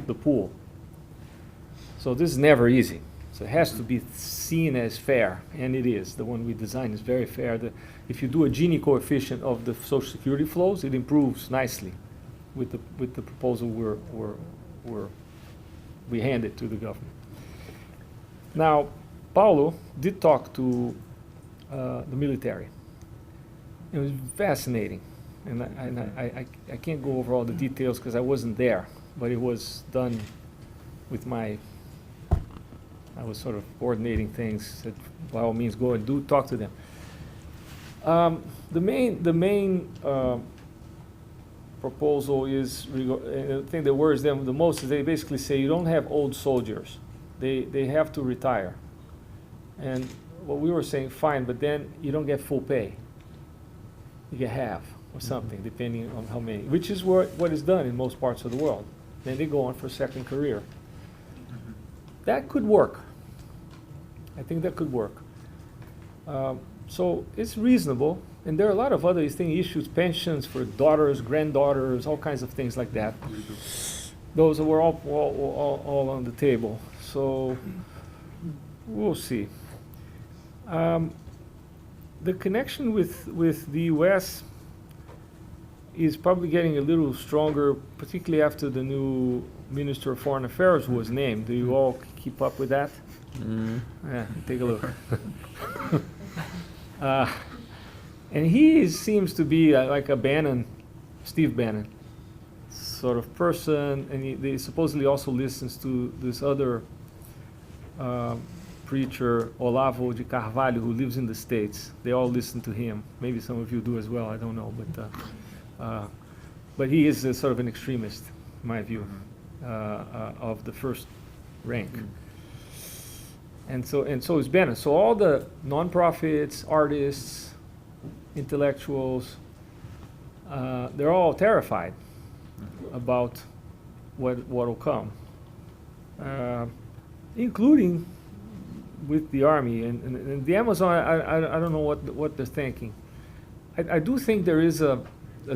the pool. So this is never easy. So it has to be seen as fair, and it is. The one we designed is very fair. If you do a Gini coefficient of the Social Security flows, it improves nicely with the proposal we handed to the government. Now, Paulo did talk to the military. It was fascinating, and I can't go over all the details because I wasn't there, but it was done with I was sort of coordinating things. Said, by all means, go and talk to them. The main proposal is, the thing that worries them the most is they basically say you don't have old soldiers. They have to retire. And what we were saying, fine, but then you don't get full pay. You get half or something, depending on how many, which is what is done in most parts of the world. Then they go on for a second career. That could work. I think that could work. So it's reasonable, and there are a lot of other issues, pensions for daughters, granddaughters, all kinds of things like that. Those were all on the table. So we'll see. The connection with the U.S. is probably getting a little stronger, particularly after the new Minister of Foreign Affairs was named. Do you all keep up with that? Yeah, take a look. And he seems to be like a Steve Bannon sort of person, and he supposedly also listens to this other preacher, Olavo de Carvalho, who lives in the States. They all listen to him. Maybe some of you do as well, I don't know. But he is sort of an extremist, in my view, of the first rank. And so is Bannon. So all the nonprofits, artists, intellectuals, they're all terrified about what will come, including with the army and the Amazon. I don't know what they're thinking. I do think there is a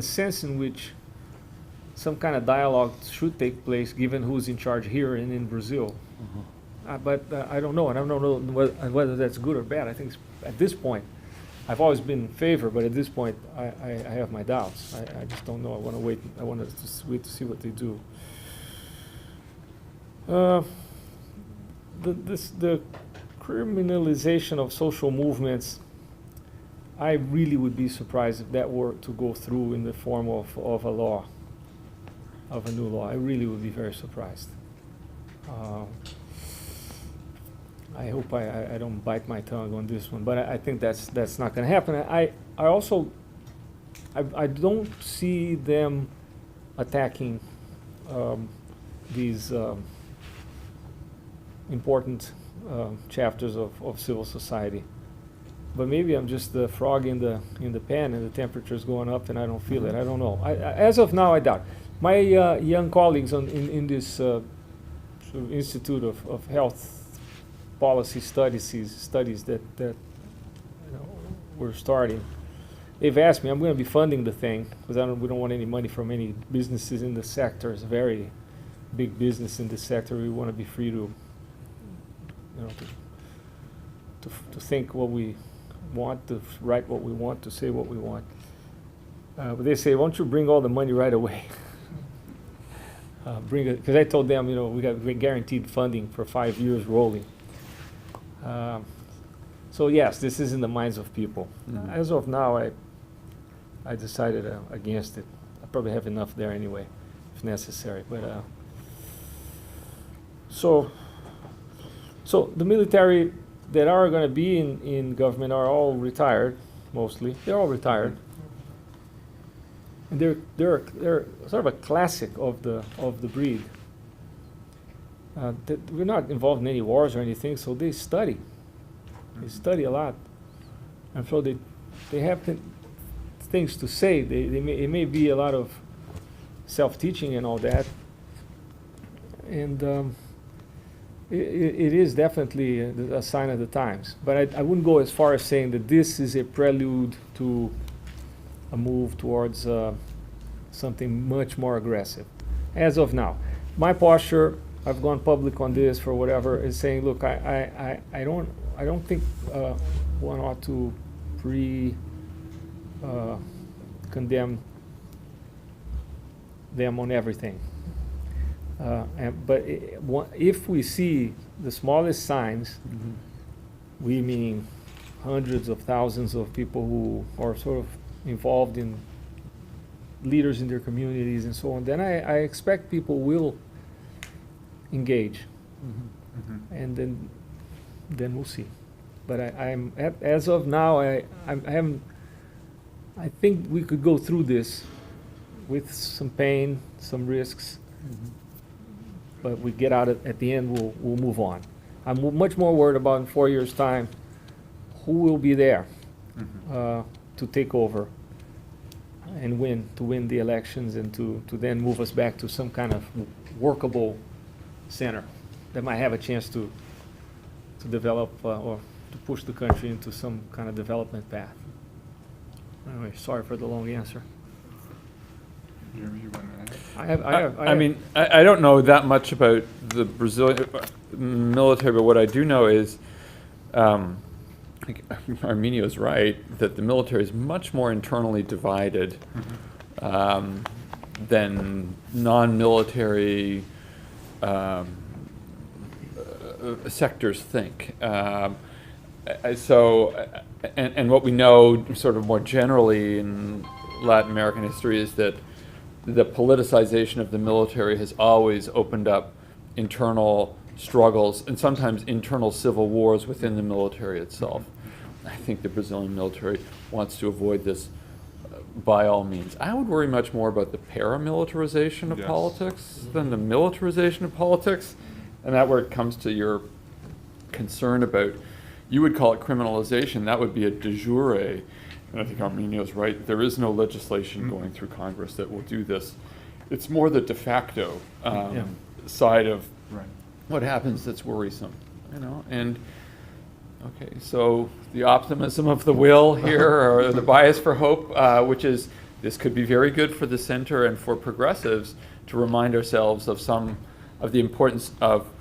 sense in which some kind of dialogue should take place, given who's in charge here and in Brazil. But I don't know, and I don't know whether that's good or bad. I think at this point, I've always been in favor, but at this point, I have my doubts. I just don't know. I want to wait. I want to wait to see what they do. The criminalization of social movements, I really would be surprised if that were to go through in the form of a law, of a new law. I really would be very surprised. I hope I don't bite my tongue on this one, but I think that's not going to happen. I also don't see them attacking these important chapters of civil society. But maybe I'm just the frog in the pan, and the temperature's going up, and I don't feel it. I don't know. As of now, I doubt. My young colleagues in this sort of Institute of Health Policy studies that we're starting, they've asked me. I'm going to be funding the thing because we don't want any money from any businesses in the sector. It's a very big business in the sector. We want to be free to think what we want, to write what we want, to say what we want. But they say, why don't you bring all the money right away? Bring it, because I told them, we got guaranteed funding for 5 years rolling. So yes, this is in the minds of people. As of now, I decided against it. I probably have enough there anyway, if necessary. But so the military that are going to be in government are all retired, mostly. They're all retired, and they're sort of a classic of the breed. We're not involved in any wars or anything, so they study. They study a lot, and so they have things to say. It may be a lot of self-teaching and all that, and it is definitely a sign of the times. But I wouldn't go as far as saying that this is a prelude to a move towards something much more aggressive, as of now. my posture, I've gone public on this for whatever, is saying, look, I don't think one ought to condemn them on everything. But if we see the smallest signs, we meaning hundreds of thousands of people who are sort of involved in leaders in their communities and so on, then I expect people will engage, and then we'll see. But as of now, I think we could go through this with some pain, some risks, but we get out at the end, we'll move on. I'm much more worried about in 4 years' time, who will be there to take over and win the elections, and to then move us back to some kind of workable center that might have a chance to develop or to push the country into some kind of development path. Anyway, sorry for the long answer. Jeremy, you want to add? I mean, I don't know that much about the Brazilian military, but what I do know is, I think Arminio's right, that the military is much more internally divided than non-military sectors think. And what we know sort of more generally in Latin American history is that the politicization of the military has always opened up internal struggles and sometimes internal civil wars within the military itself. I think the Brazilian military wants to avoid this by all means. I would worry much more about the paramilitarization of politics than the militarization of politics. And that where it comes to your concern about, you would call it criminalization, that would be a de jure. And I think Arminio's right, there is no legislation going through Congress that will do this. It's more the de facto side of what happens that's worrisome, you know. And okay, so the optimism of the will here, or the bias for hope, which is this could be very good for the center and for progressives to remind ourselves of the importance of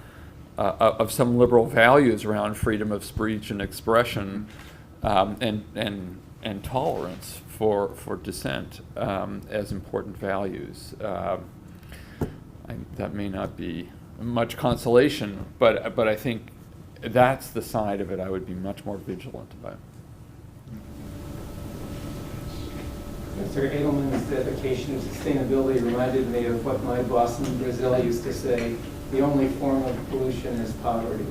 some liberal values around freedom of speech and expression, and tolerance for dissent as important values. That may not be much consolation, but I think that's the side of it I would be much more vigilant about. Mr. Adelman's dedication to sustainability reminded me of what my boss in Brazil used to say: the only form of pollution is poverty.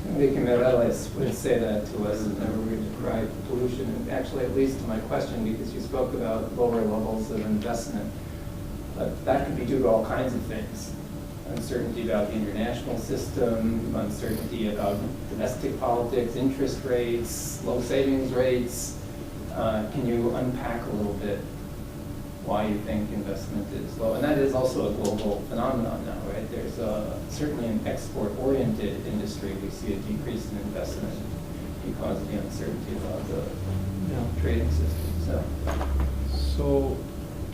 Enrique Morales would say that to us whenever we describe pollution. And actually, it leads to my question, because you spoke about lower levels of investment. But that could be due to all kinds of things. Uncertainty about the international system, uncertainty about domestic politics, interest rates, low savings rates. Can you unpack a little bit why you think investment is low? And that is also a global phenomenon now, right? There's certainly an export-oriented industry. We see a decrease in investment because of the uncertainty about the trading system. So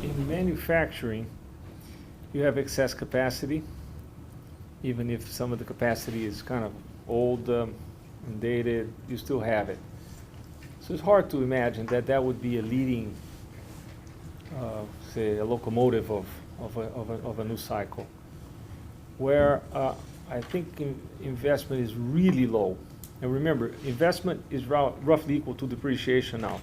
in manufacturing, you have excess capacity, even if some of the capacity is kind of old and dated, you still have it. So it's hard to imagine that would be a leading, say, a locomotive of a new cycle. Where I think investment is really low. And remember, investment is roughly equal to depreciation now,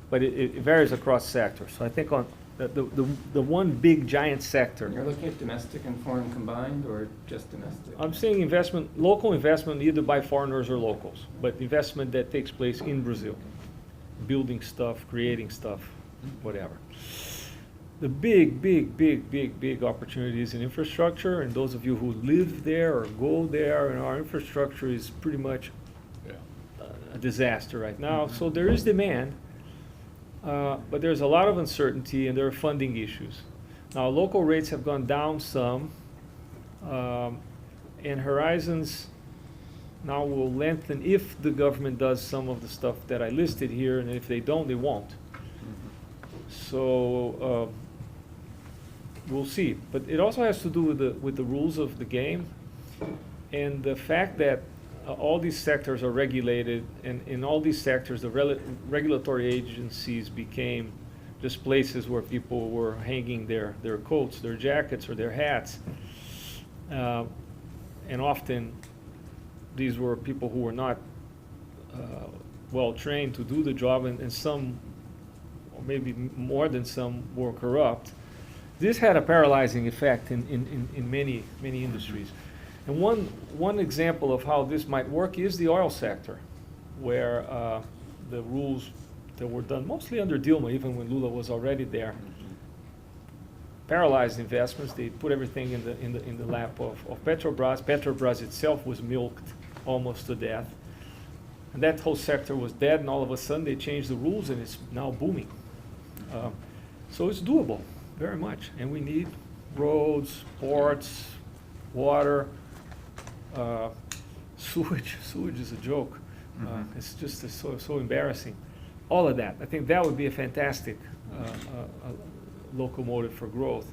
but it varies across sectors. So I think on the one big giant sector. You're looking at domestic and foreign combined, or just domestic? I'm saying investment, local investment either by foreigners or locals, but investment that takes place in Brazil. Building stuff, creating stuff, whatever. The big opportunities in infrastructure, and those of you who live there or go there, and our infrastructure is pretty much a disaster right now. So there is demand, but there's a lot of uncertainty, and there are funding issues. Now, local rates have gone down some, and horizons now will lengthen if the government does some of the stuff that I listed here, and if they don't, they won't. So we'll see. But it also has to do with the rules of the game and the fact that all these sectors are regulated, and in all these sectors, the regulatory agencies became just places where people were hanging their coats, their jackets, or their hats. And often, these were people who were not well trained to do the job, and some, or maybe more than some, were corrupt. This had a paralyzing effect in many industries. And one example of how this might work is the oil sector, where the rules that were done mostly under Dilma, even when Lula was already there, paralyzed investments. They put everything in the lap of Petrobras. Petrobras itself was milked almost to death. And that whole sector was dead, and all of a sudden they changed the rules, and it's now booming. So it's doable, very much. And we need roads, ports, water, sewage. Sewage is a joke. It's just so embarrassing. All of that. I think that would be a fantastic locomotive for growth.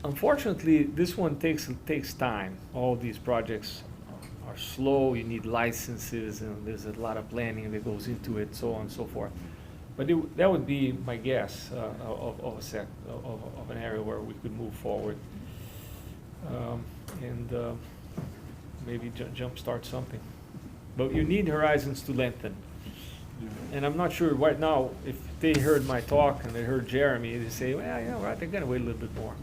Unfortunately, this one takes time. All these projects are slow. You need licenses, and there's a lot of planning that goes into it, so on and so forth. But that would be my guess of an area where we could move forward and maybe jumpstart something. But you need horizons to lengthen. And I'm not sure right now if they heard my talk and they heard Jeremy, they say, well, yeah, right, they're gonna wait a little bit more.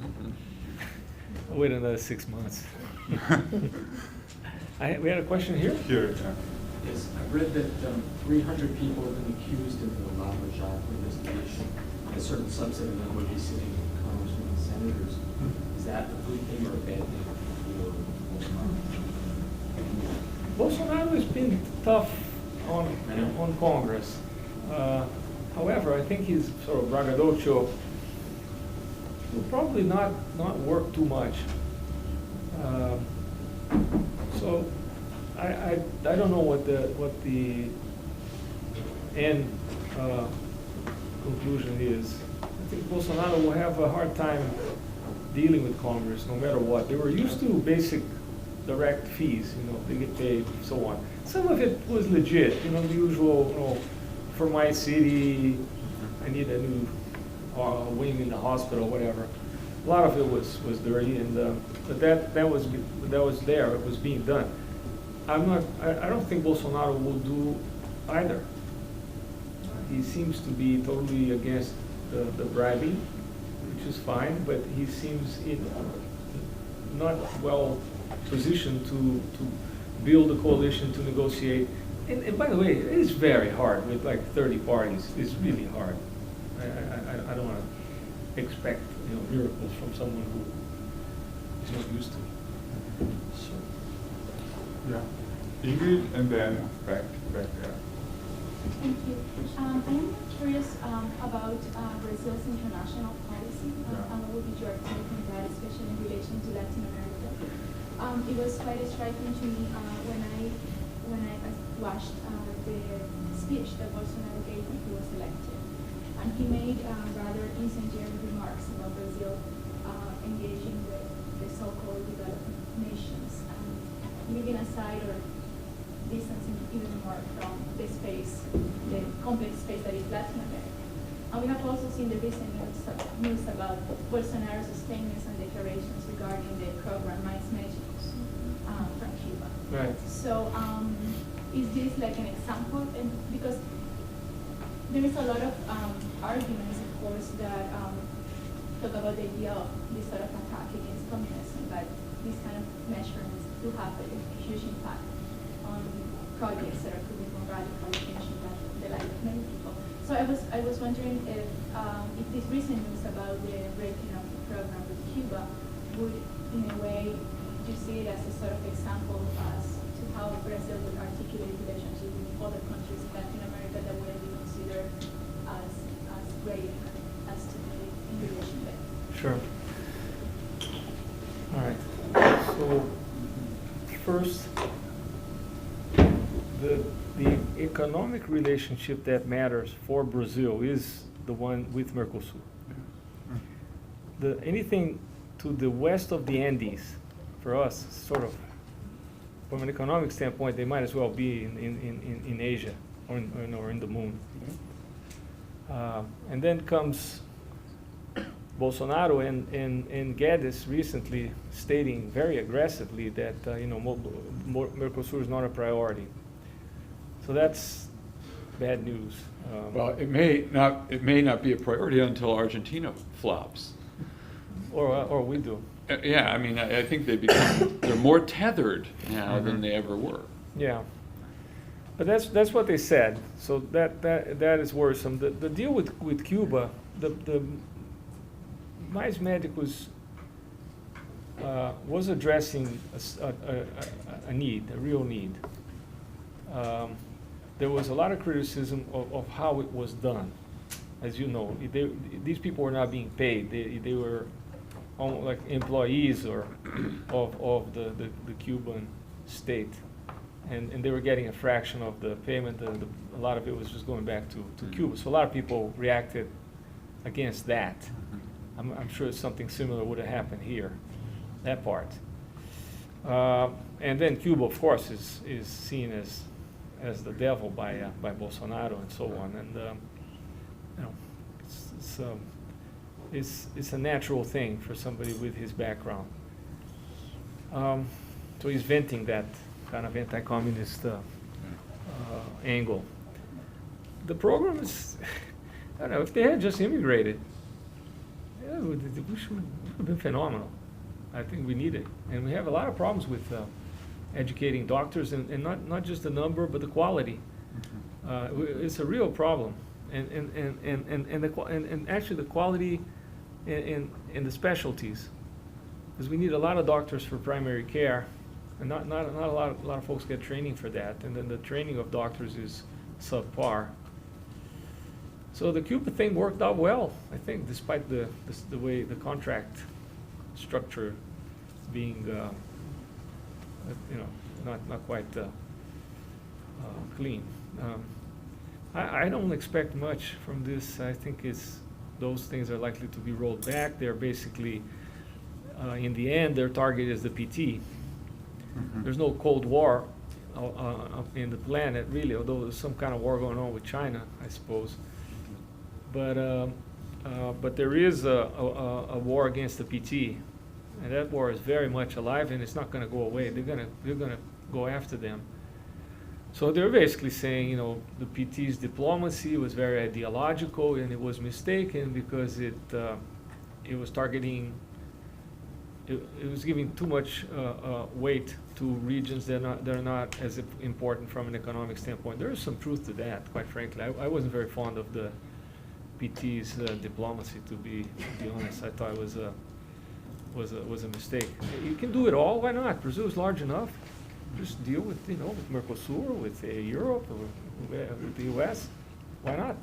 I'll wait another 6 months. We had a question here? Here, yeah. Yes, I've read that 300 people have been accused in the Lava investigation. A certain subset of them would be sitting congressmen and senators. Is that a good thing or a bad thing for Bolsonaro? Bolsonaro has been tough on Congress. However, I think his sort of braggadocio will probably not work too much. So I don't know what the end conclusion is. I think Bolsonaro will have a hard time dealing with Congress, no matter what. They were used to basic direct fees, they get paid, and so on. Some of it was legit, the usual, for my city, I need a new wing in the hospital, whatever. A lot of it was dirty, but that was there. It was being done. I don't think Bolsonaro will do either. He seems to be totally against the bribing, which is fine, but he seems not well positioned to build a coalition to negotiate. And by the way, it is very hard with like 30 parties. It's really hard. I don't want to expect miracles from someone who is not used to it. So. Yeah. Ingrid, and then back there. Thank you. I am curious about Brazil's international policy and what would be your take on that, especially in relation to Latin America. It was quite striking to me when I watched the speech that Bolsonaro gave when he was elected, and he made rather incendiary remarks about Brazil engaging with the so-called developed nations and leaving aside or distancing even more from the space, the complex space that is Latin America. And we have also seen the recent news about Bolsonaro's statements and declarations regarding the program Mais Médicos from Cuba. Right. So is this like an example? And because there is a lot of arguments, of course, that talk about the idea of this sort of attack against communism, but these kind of measurements do have a huge impact on projects that are could be more radical, changing the life of many people. So I was wondering if this recent news about the breaking of the program with Cuba would, in a way, you see it as a sort of example as to how Brazil would articulate relationship with other countries in Latin America that wouldn't be considered as great as to be in relation with. Sure. All right. So first, the economic relationship that matters for Brazil is the one with Mercosur. anything to the west of the Andes, for us, sort of, from an economic standpoint, they might as well be in Asia or in the moon. And then comes Bolsonaro and Guedes recently stating very aggressively that Mercosur is not a priority. So that's bad news. Well, it may not be a priority until Argentina flops. Or we do. Yeah, I mean, I think they're more tethered now than they ever were. Yeah. But that's what they said. So that is worrisome. The deal with Cuba, the Mais Médicos was addressing a need, a real need. There was a lot of criticism of how it was done. As you know, these people were not being paid. They were almost like employees of the Cuban state. And they were getting a fraction of the payment. A lot of it was just going back to Cuba. So a lot of people reacted against that. I'm sure something similar would have happened here, that part. And then Cuba, of course, is seen as the devil by Bolsonaro and so on. And it's a natural thing for somebody with his background. So he's venting that kind of anti-communist angle. The program is, I don't know, if they had just immigrated, yeah, it would have been phenomenal. I think we need it. And we have a lot of problems with educating doctors, and not just the number, but the quality. It's a real problem. And actually the quality in the specialties. Because we need a lot of doctors for primary care, and not a lot of folks get training for that, and then the training of doctors is subpar. So the Cuba thing worked out well, I think, despite the way the contract structure being, not quite clean. I don't expect much from this. I think those things are likely to be rolled back. They're basically, in the end, their target is the PT. There's no Cold War in the planet, really, although there's some kind of war going on with China, I suppose. But there is a war against the PT, and that war is very much alive, and it's not going to go away. They're going to go after them. So they're basically saying, the PT's diplomacy was very ideological, and it was mistaken because it was targeting. It was giving too much weight to regions that are not as important from an economic standpoint. There is some truth to that, quite frankly. I wasn't very fond of the PT's diplomacy, to be honest. I thought it was a mistake. You can do it all. Why not? Brazil is large enough. Just deal with with Mercosur, with Europe, or with the U.S. Why not?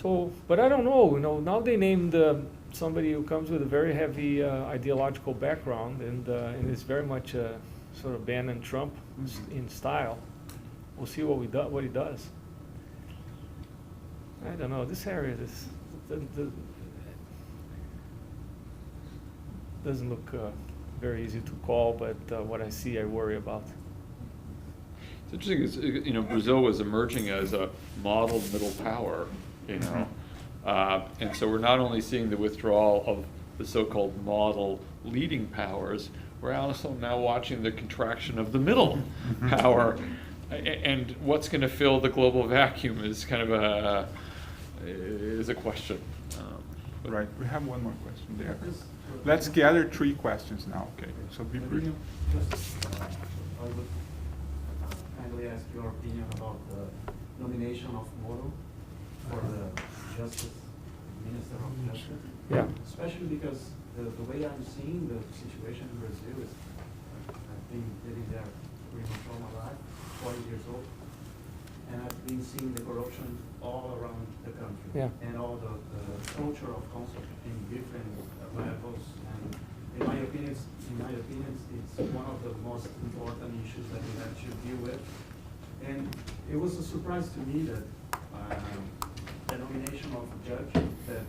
So, but I don't know. Now they named somebody who comes with a very heavy ideological background and is very much sort of Bannon Trump in style. We'll see what he does. I don't know. This area doesn't look very easy to call, but what I see, I worry about. It's interesting. Brazil was emerging as a model middle power. And so we're not only seeing the withdrawal of the so-called model leading powers, we're also now watching the contraction of the middle power. And what's going to fill the global vacuum is kind of a question. Right, we have one more question there. Let's gather 3 questions now. Okay, so be brief. I would kindly ask your opinion about the nomination of Moro for the Minister of Justice. Yeah. Especially because the way I'm seeing the situation in Brazil is, I've been living there pretty much all my life, 40 years old, and I've been seeing the corruption all around the country. Yeah. And all the culture of conflict in different levels. And in my opinion, it's one of the most important issues that we have to deal with. And it was a surprise to me that the nomination of a judge that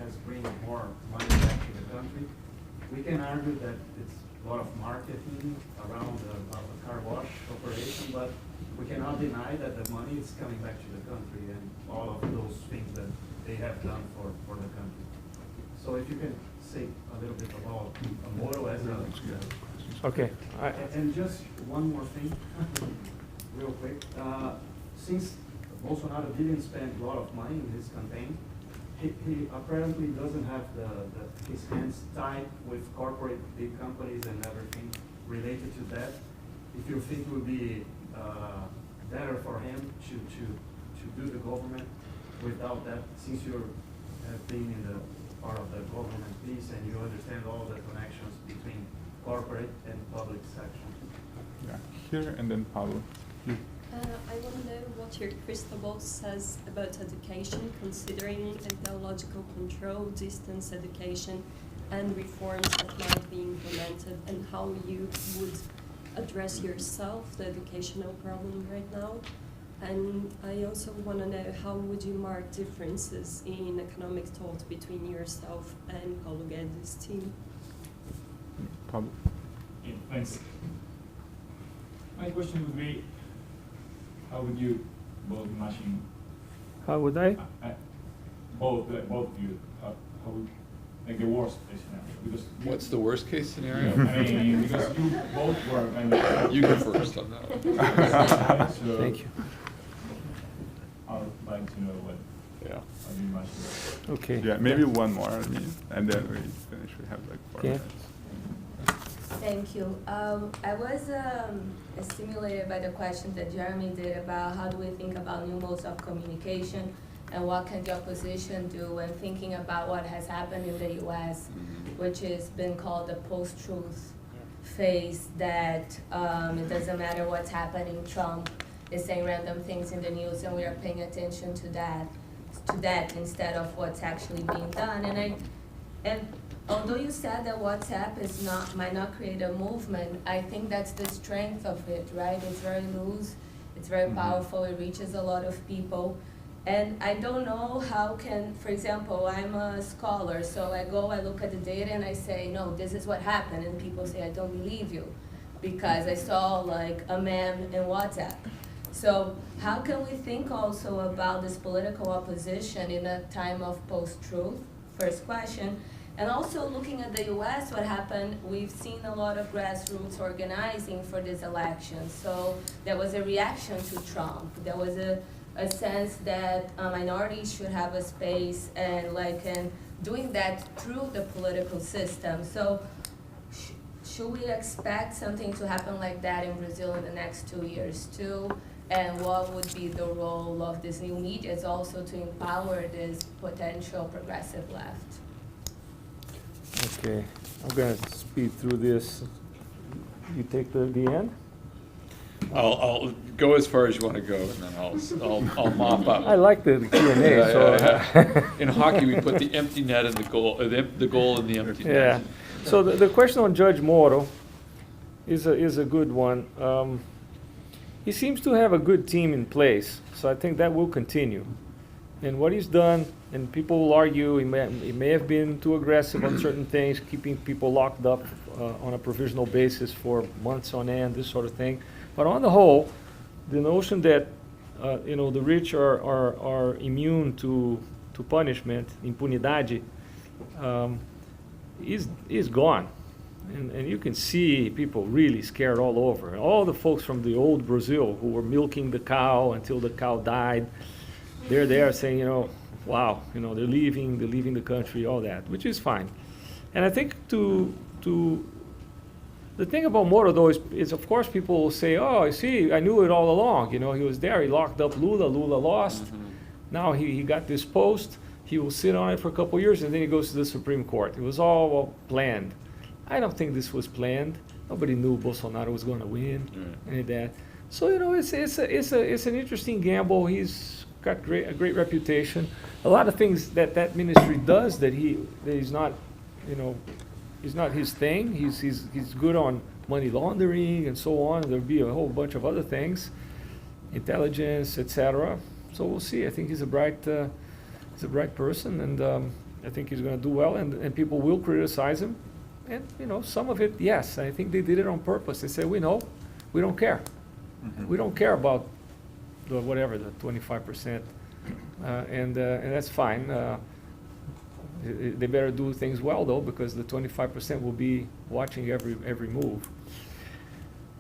has bring more money back to the country. We can argue that it's a lot of marketing around the car wash operation, but we cannot deny that the money is coming back to the country and all of those things that they have done for the country. So if you can say a little bit about Moro as a... Okay. And just one more thing, real quick. Since Bolsonaro didn't spend a lot of money in his campaign, he apparently doesn't have his hands tied with corporate big companies and everything related to that. If you think it would be better for him to do the government without that, since you have been in the part of the government piece and you understand all the connections between corporate and public section. Yeah, here and then Pablo. You. I want to know what your crystal ball says about education, considering ideological control, distance education, and reforms that might be implemented, and how you would address yourself, the educational problem right now. And I also want to know how would you mark differences in economic thought between yourself and Paulo Guedes' team? Pablo. Yeah, thanks. My question would be, how would you both imagine? How would I? Both of you, how would, like the worst case scenario? Because What's the worst case scenario? I mean, because you both were kind of. You go first on that one. So Thank you. I would like to know what Yeah. how you imagine. Okay. Yeah, maybe one more, I mean, and then we finish. We have like 4 Okay. minutes. Thank you. I was stimulated by the question that Jeremy did about how do we think about new modes of communication and what can the opposition do, and thinking about what has happened in the US, which has been called the post-truth phase, that it doesn't matter what's happening, Trump is saying random things in the news and we are paying attention to that instead of what's actually being done. And although you said that WhatsApp might not create a movement, I think that's the strength of it, right? It's very loose, it's very powerful, it reaches a lot of people. And I don't know how can, for example, I'm a scholar, so I look at the data and I say, no, this is what happened, and people say, I don't believe you, because I saw like a meme in WhatsApp. So how can we think also about this political opposition in a time of post-truth? First question. And also looking at the US, what happened, we've seen a lot of grassroots organizing for this election. So there was a reaction to Trump. There was a sense that minorities should have a space and doing that through the political system. So should we expect something to happen like that in Brazil in the next 2 years too? And what would be the role of this new media is also to empower this potential progressive left? Okay, I'm going to speed through this. You take the end? I'll go as far as you want to go, and then I'll mop up. I like the Q&A. Yeah, so yeah. In hockey, we put the empty net in the goal, the goal in the empty net. Yeah. So the question on Judge Moro is a good one. He seems to have a good team in place, so I think that will continue. And what he's done, and people will argue he may have been too aggressive on certain things, keeping people locked up on a provisional basis for months on end, this sort of thing. But on the whole, the notion that the rich are immune to punishment, impunidade, is gone. And you can see people really scared all over. All the folks from the old Brazil who were milking the cow until the cow died, they're there saying, wow, they're leaving the country, all that, which is fine. And I think the thing about Moro, though, is of course people will say, oh, you see, I knew it all along. He was there, he locked up Lula lost. Now he got this post, he will sit on it for a couple of years, and then he goes to the Supreme Court. It was all planned. I don't think this was planned. Nobody knew Bolsonaro was going to win, any of that. So, it's an interesting gamble. He's got a great reputation. A lot of things that ministry does that he's not, is not his thing. He's good on money laundering and so on. There'll be a whole bunch of other things, intelligence, etc. So we'll see. I think he's a bright person, and I think he's going to do well, and people will criticize him. And, you know, some of it, yes, I think they did it on purpose. They say, we know, we don't care. Mhm. We don't care about the whatever, the 25%. And that's fine. They better do things well, though, because the 25% will be watching every move.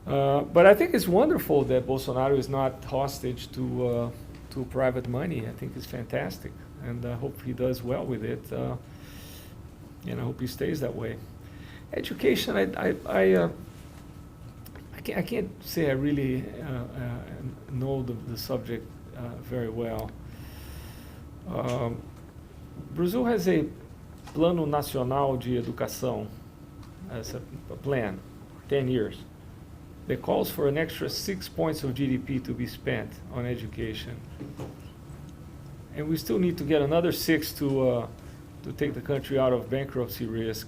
But I think it's wonderful that Bolsonaro is not hostage to private money. I think it's fantastic, and I hope he does well with it. And I hope he stays that way. Education, I can't say I really know the subject very well. Brazil has a Plano Nacional de Educação, as a plan, 10 years, that calls for an extra 6 points of GDP to be spent on education. And we still need to get another 6 to take the country out of bankruptcy risk.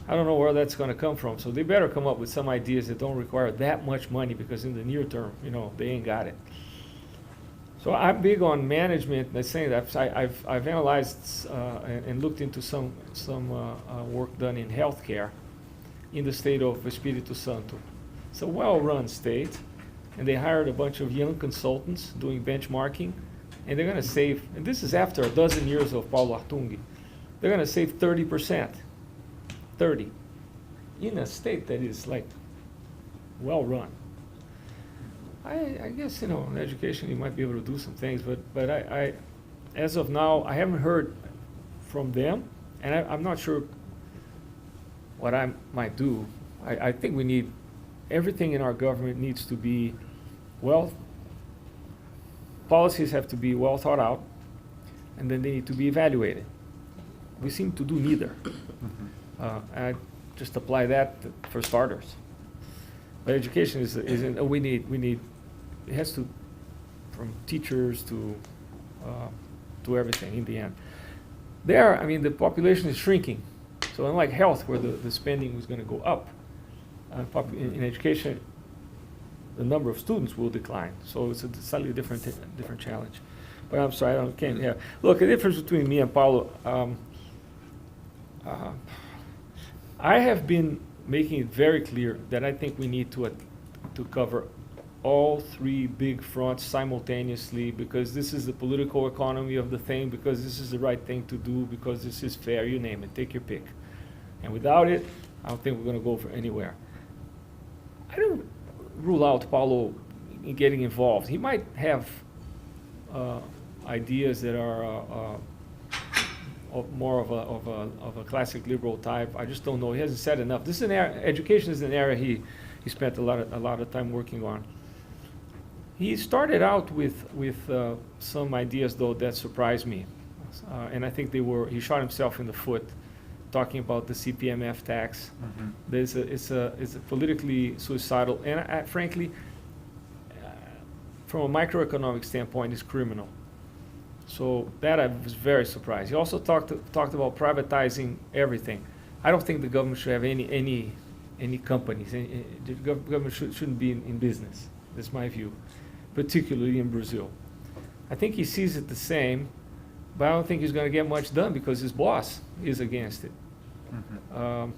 I don't know where that's going to come from, so they better come up with some ideas that don't require that much money, because in the near term, you know, they ain't got it. So I'm big on management. I'm saying that I've analyzed and looked into some work done in healthcare in the state of Espírito Santo. It's a well-run state, and they hired a bunch of young consultants doing benchmarking, and they're going to save, and this is after a dozen years of Paulo Artungi, they're going to save 30%. 30 in a state that is like well run. I guess, you know, in education you might be able to do some things, but I as of now I haven't heard from them, and I'm not sure what I might do. I think we need, everything in our government needs to be policies have to be well thought out, and then they need to be evaluated. We seem to do neither. I just apply that for starters. But education we need, it has to, from teachers to everything in the end. There, I mean, the population is shrinking. So unlike health, where the spending was going to go up, in education, the number of students will decline. So it's a slightly different challenge. But I'm sorry, can't. Yeah. Look, the difference between me and Paulo. I have been making it very clear that I think we need to cover all three big fronts simultaneously, because this is the political economy of the thing, because this is the right thing to do, because this is fair, you name it, take your pick. And without it, I don't think we're going to go for anywhere. I don't rule out Paulo in getting involved. He might have ideas that are more of a classic liberal type. I just don't know. He hasn't said enough. This is education is an area he spent a lot of time working on. He started out with some ideas, though, that surprised me, and I think he shot himself in the foot, talking about the CPMF tax. Mm-hmm. It's a politically suicidal, and frankly, from a microeconomic standpoint, it's criminal. So that I was very surprised. He also talked about privatizing everything. I don't think the government should have any companies. The government shouldn't be in business. That's my view, particularly in Brazil. I think he sees it the same, but I don't think he's going to get much done because his boss is against it. Mm-hmm.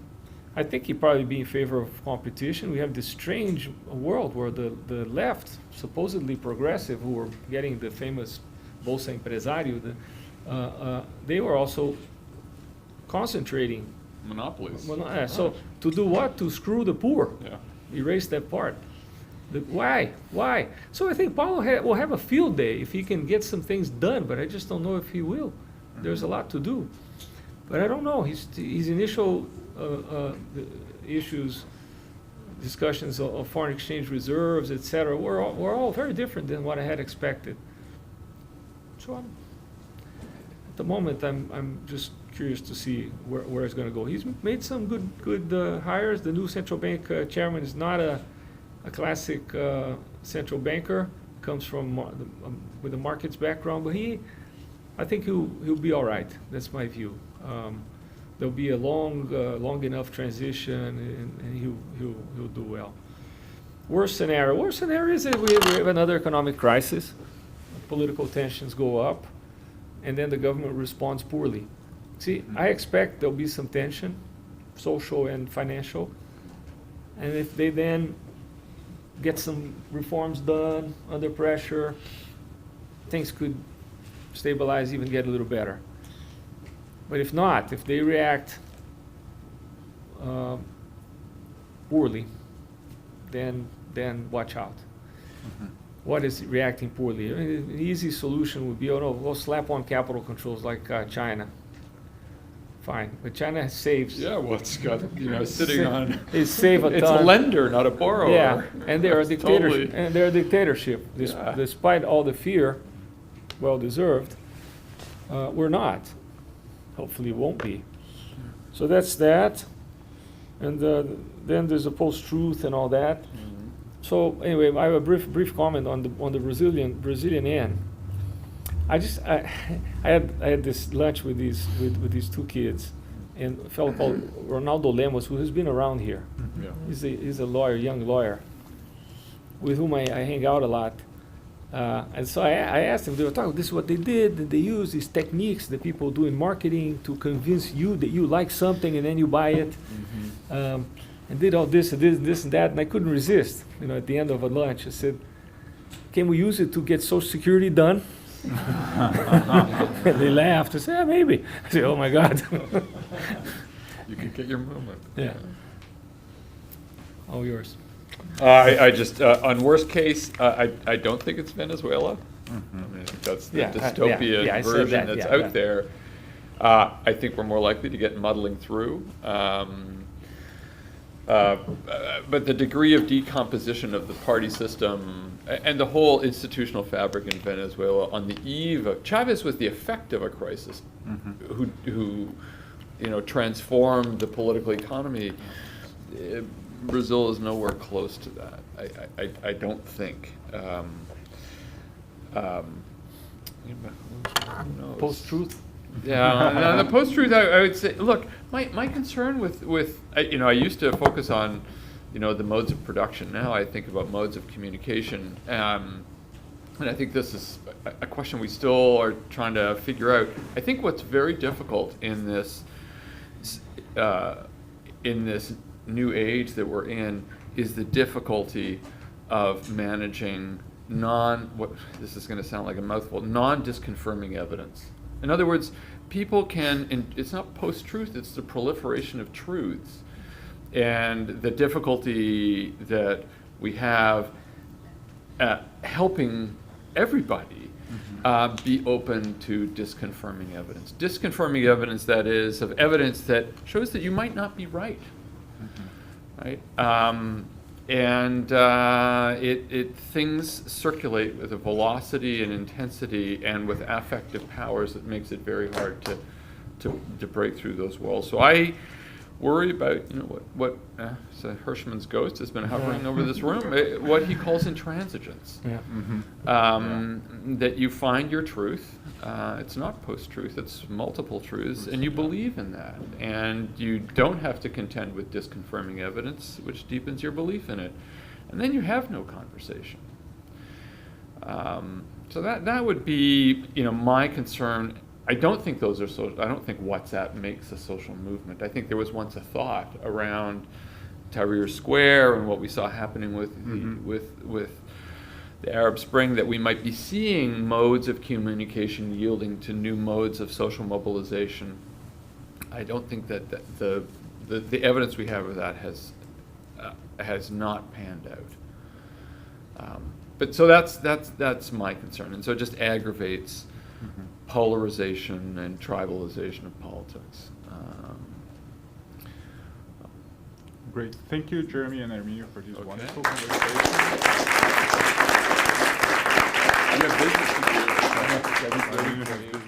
I think he'd probably be in favor of competition. We have this strange world where the left, supposedly progressive, who were getting the famous Bolsa Empresário, they were also concentrating. Monopolies. So to do what? To screw the poor. Yeah. Erase that part. Why? So I think Paulo will have a field day if he can get some things done, but I just don't know if he will. Mm-hmm. There's a lot to do. But I don't know. His initial issues, discussions of foreign exchange reserves, etc., were all very different than what I had expected. So at the moment, I'm just curious to see where it's going to go. He's made some good hires. The new central bank chairman is not a classic central banker. Comes from with a markets background, but I think he'll be all right. That's my view. There'll be a long enough transition, and he'll do well. Worst scenario is that we have another economic crisis. Political tensions go up, and then the government responds poorly. See, I expect there'll be some tension, social and financial. And if they then get some reforms done under pressure, things could stabilize, even get a little better. But if not, if they react poorly, then watch out. What is reacting poorly? I mean, an easy solution would be, oh no, we'll slap on capital controls like China. Fine, but China saves. Yeah, well, it's got, sitting on. They save a ton. It's a lender, not a borrower. Yeah, and they're a dictatorship. Totally. And they're a dictatorship. Despite all the fear, well deserved, we're not. Hopefully, won't be. So that's that. And then there's a post-truth and all that. So anyway, I have a brief comment on the Brazilian end. I had this lunch with these two kids, and a fellow called Ronaldo Lemos, who has been around here. Yeah. He's a lawyer, young lawyer, with whom I hang out a lot. And so I asked him, they were talking, this is what they did, and they use these techniques that people do in marketing to convince you that you like something and then you buy it. And did all this and this and that, and I couldn't resist. At the end of a lunch, I said, can we use it to get Social Security done? And they laughed. I said, yeah, maybe. I said, oh my God. You could get your moment. Yeah. All yours. I just, on worst case, I don't think it's Venezuela. I mean, I think that's the dystopian version that's out there. I think we're more likely to get muddling through. But the degree of decomposition of the party system and the whole institutional fabric in Venezuela on the eve of Chavez was the effect of a crisis, who transformed the political economy. Brazil is nowhere close to that. I don't think. Who knows? Post-truth. Yeah, the post-truth, I would say, look, my concern with I used to focus on, the modes of production. Now I think about modes of communication. And I think this is a question we still are trying to figure out. I think what's very difficult in this new age that we're in is the difficulty of managing this is going to sound like a mouthful, non-disconfirming evidence. In other words, people it's not post-truth, it's the proliferation of truths. And the difficulty that we have helping everybody be open to disconfirming evidence. Disconfirming evidence, that is, of evidence that shows that you might not be right. Right? Things circulate with a velocity and intensity and with affective powers that makes it very hard to break through those walls. So I worry about what so Hirschman's ghost has been hovering over this room, what he calls intransigence. That you find your truth. It's not post-truth, it's multiple truths, and you believe in that. And you don't have to contend with disconfirming evidence, which deepens your belief in it. And then you have no conversation. So that would be, my concern. I don't think those are social. I don't think WhatsApp makes a social movement. I think there was once a thought around Tahrir Square and what we saw happening with the Arab Spring, that we might be seeing modes of communication yielding to new modes of social mobilization. I don't think that the evidence we have of that has not panned out. But so that's my concern, and so it just aggravates polarization and tribalization of politics. Great. Thank you, Jeremy and Arminio, for this wonderful conversation. You have business to do.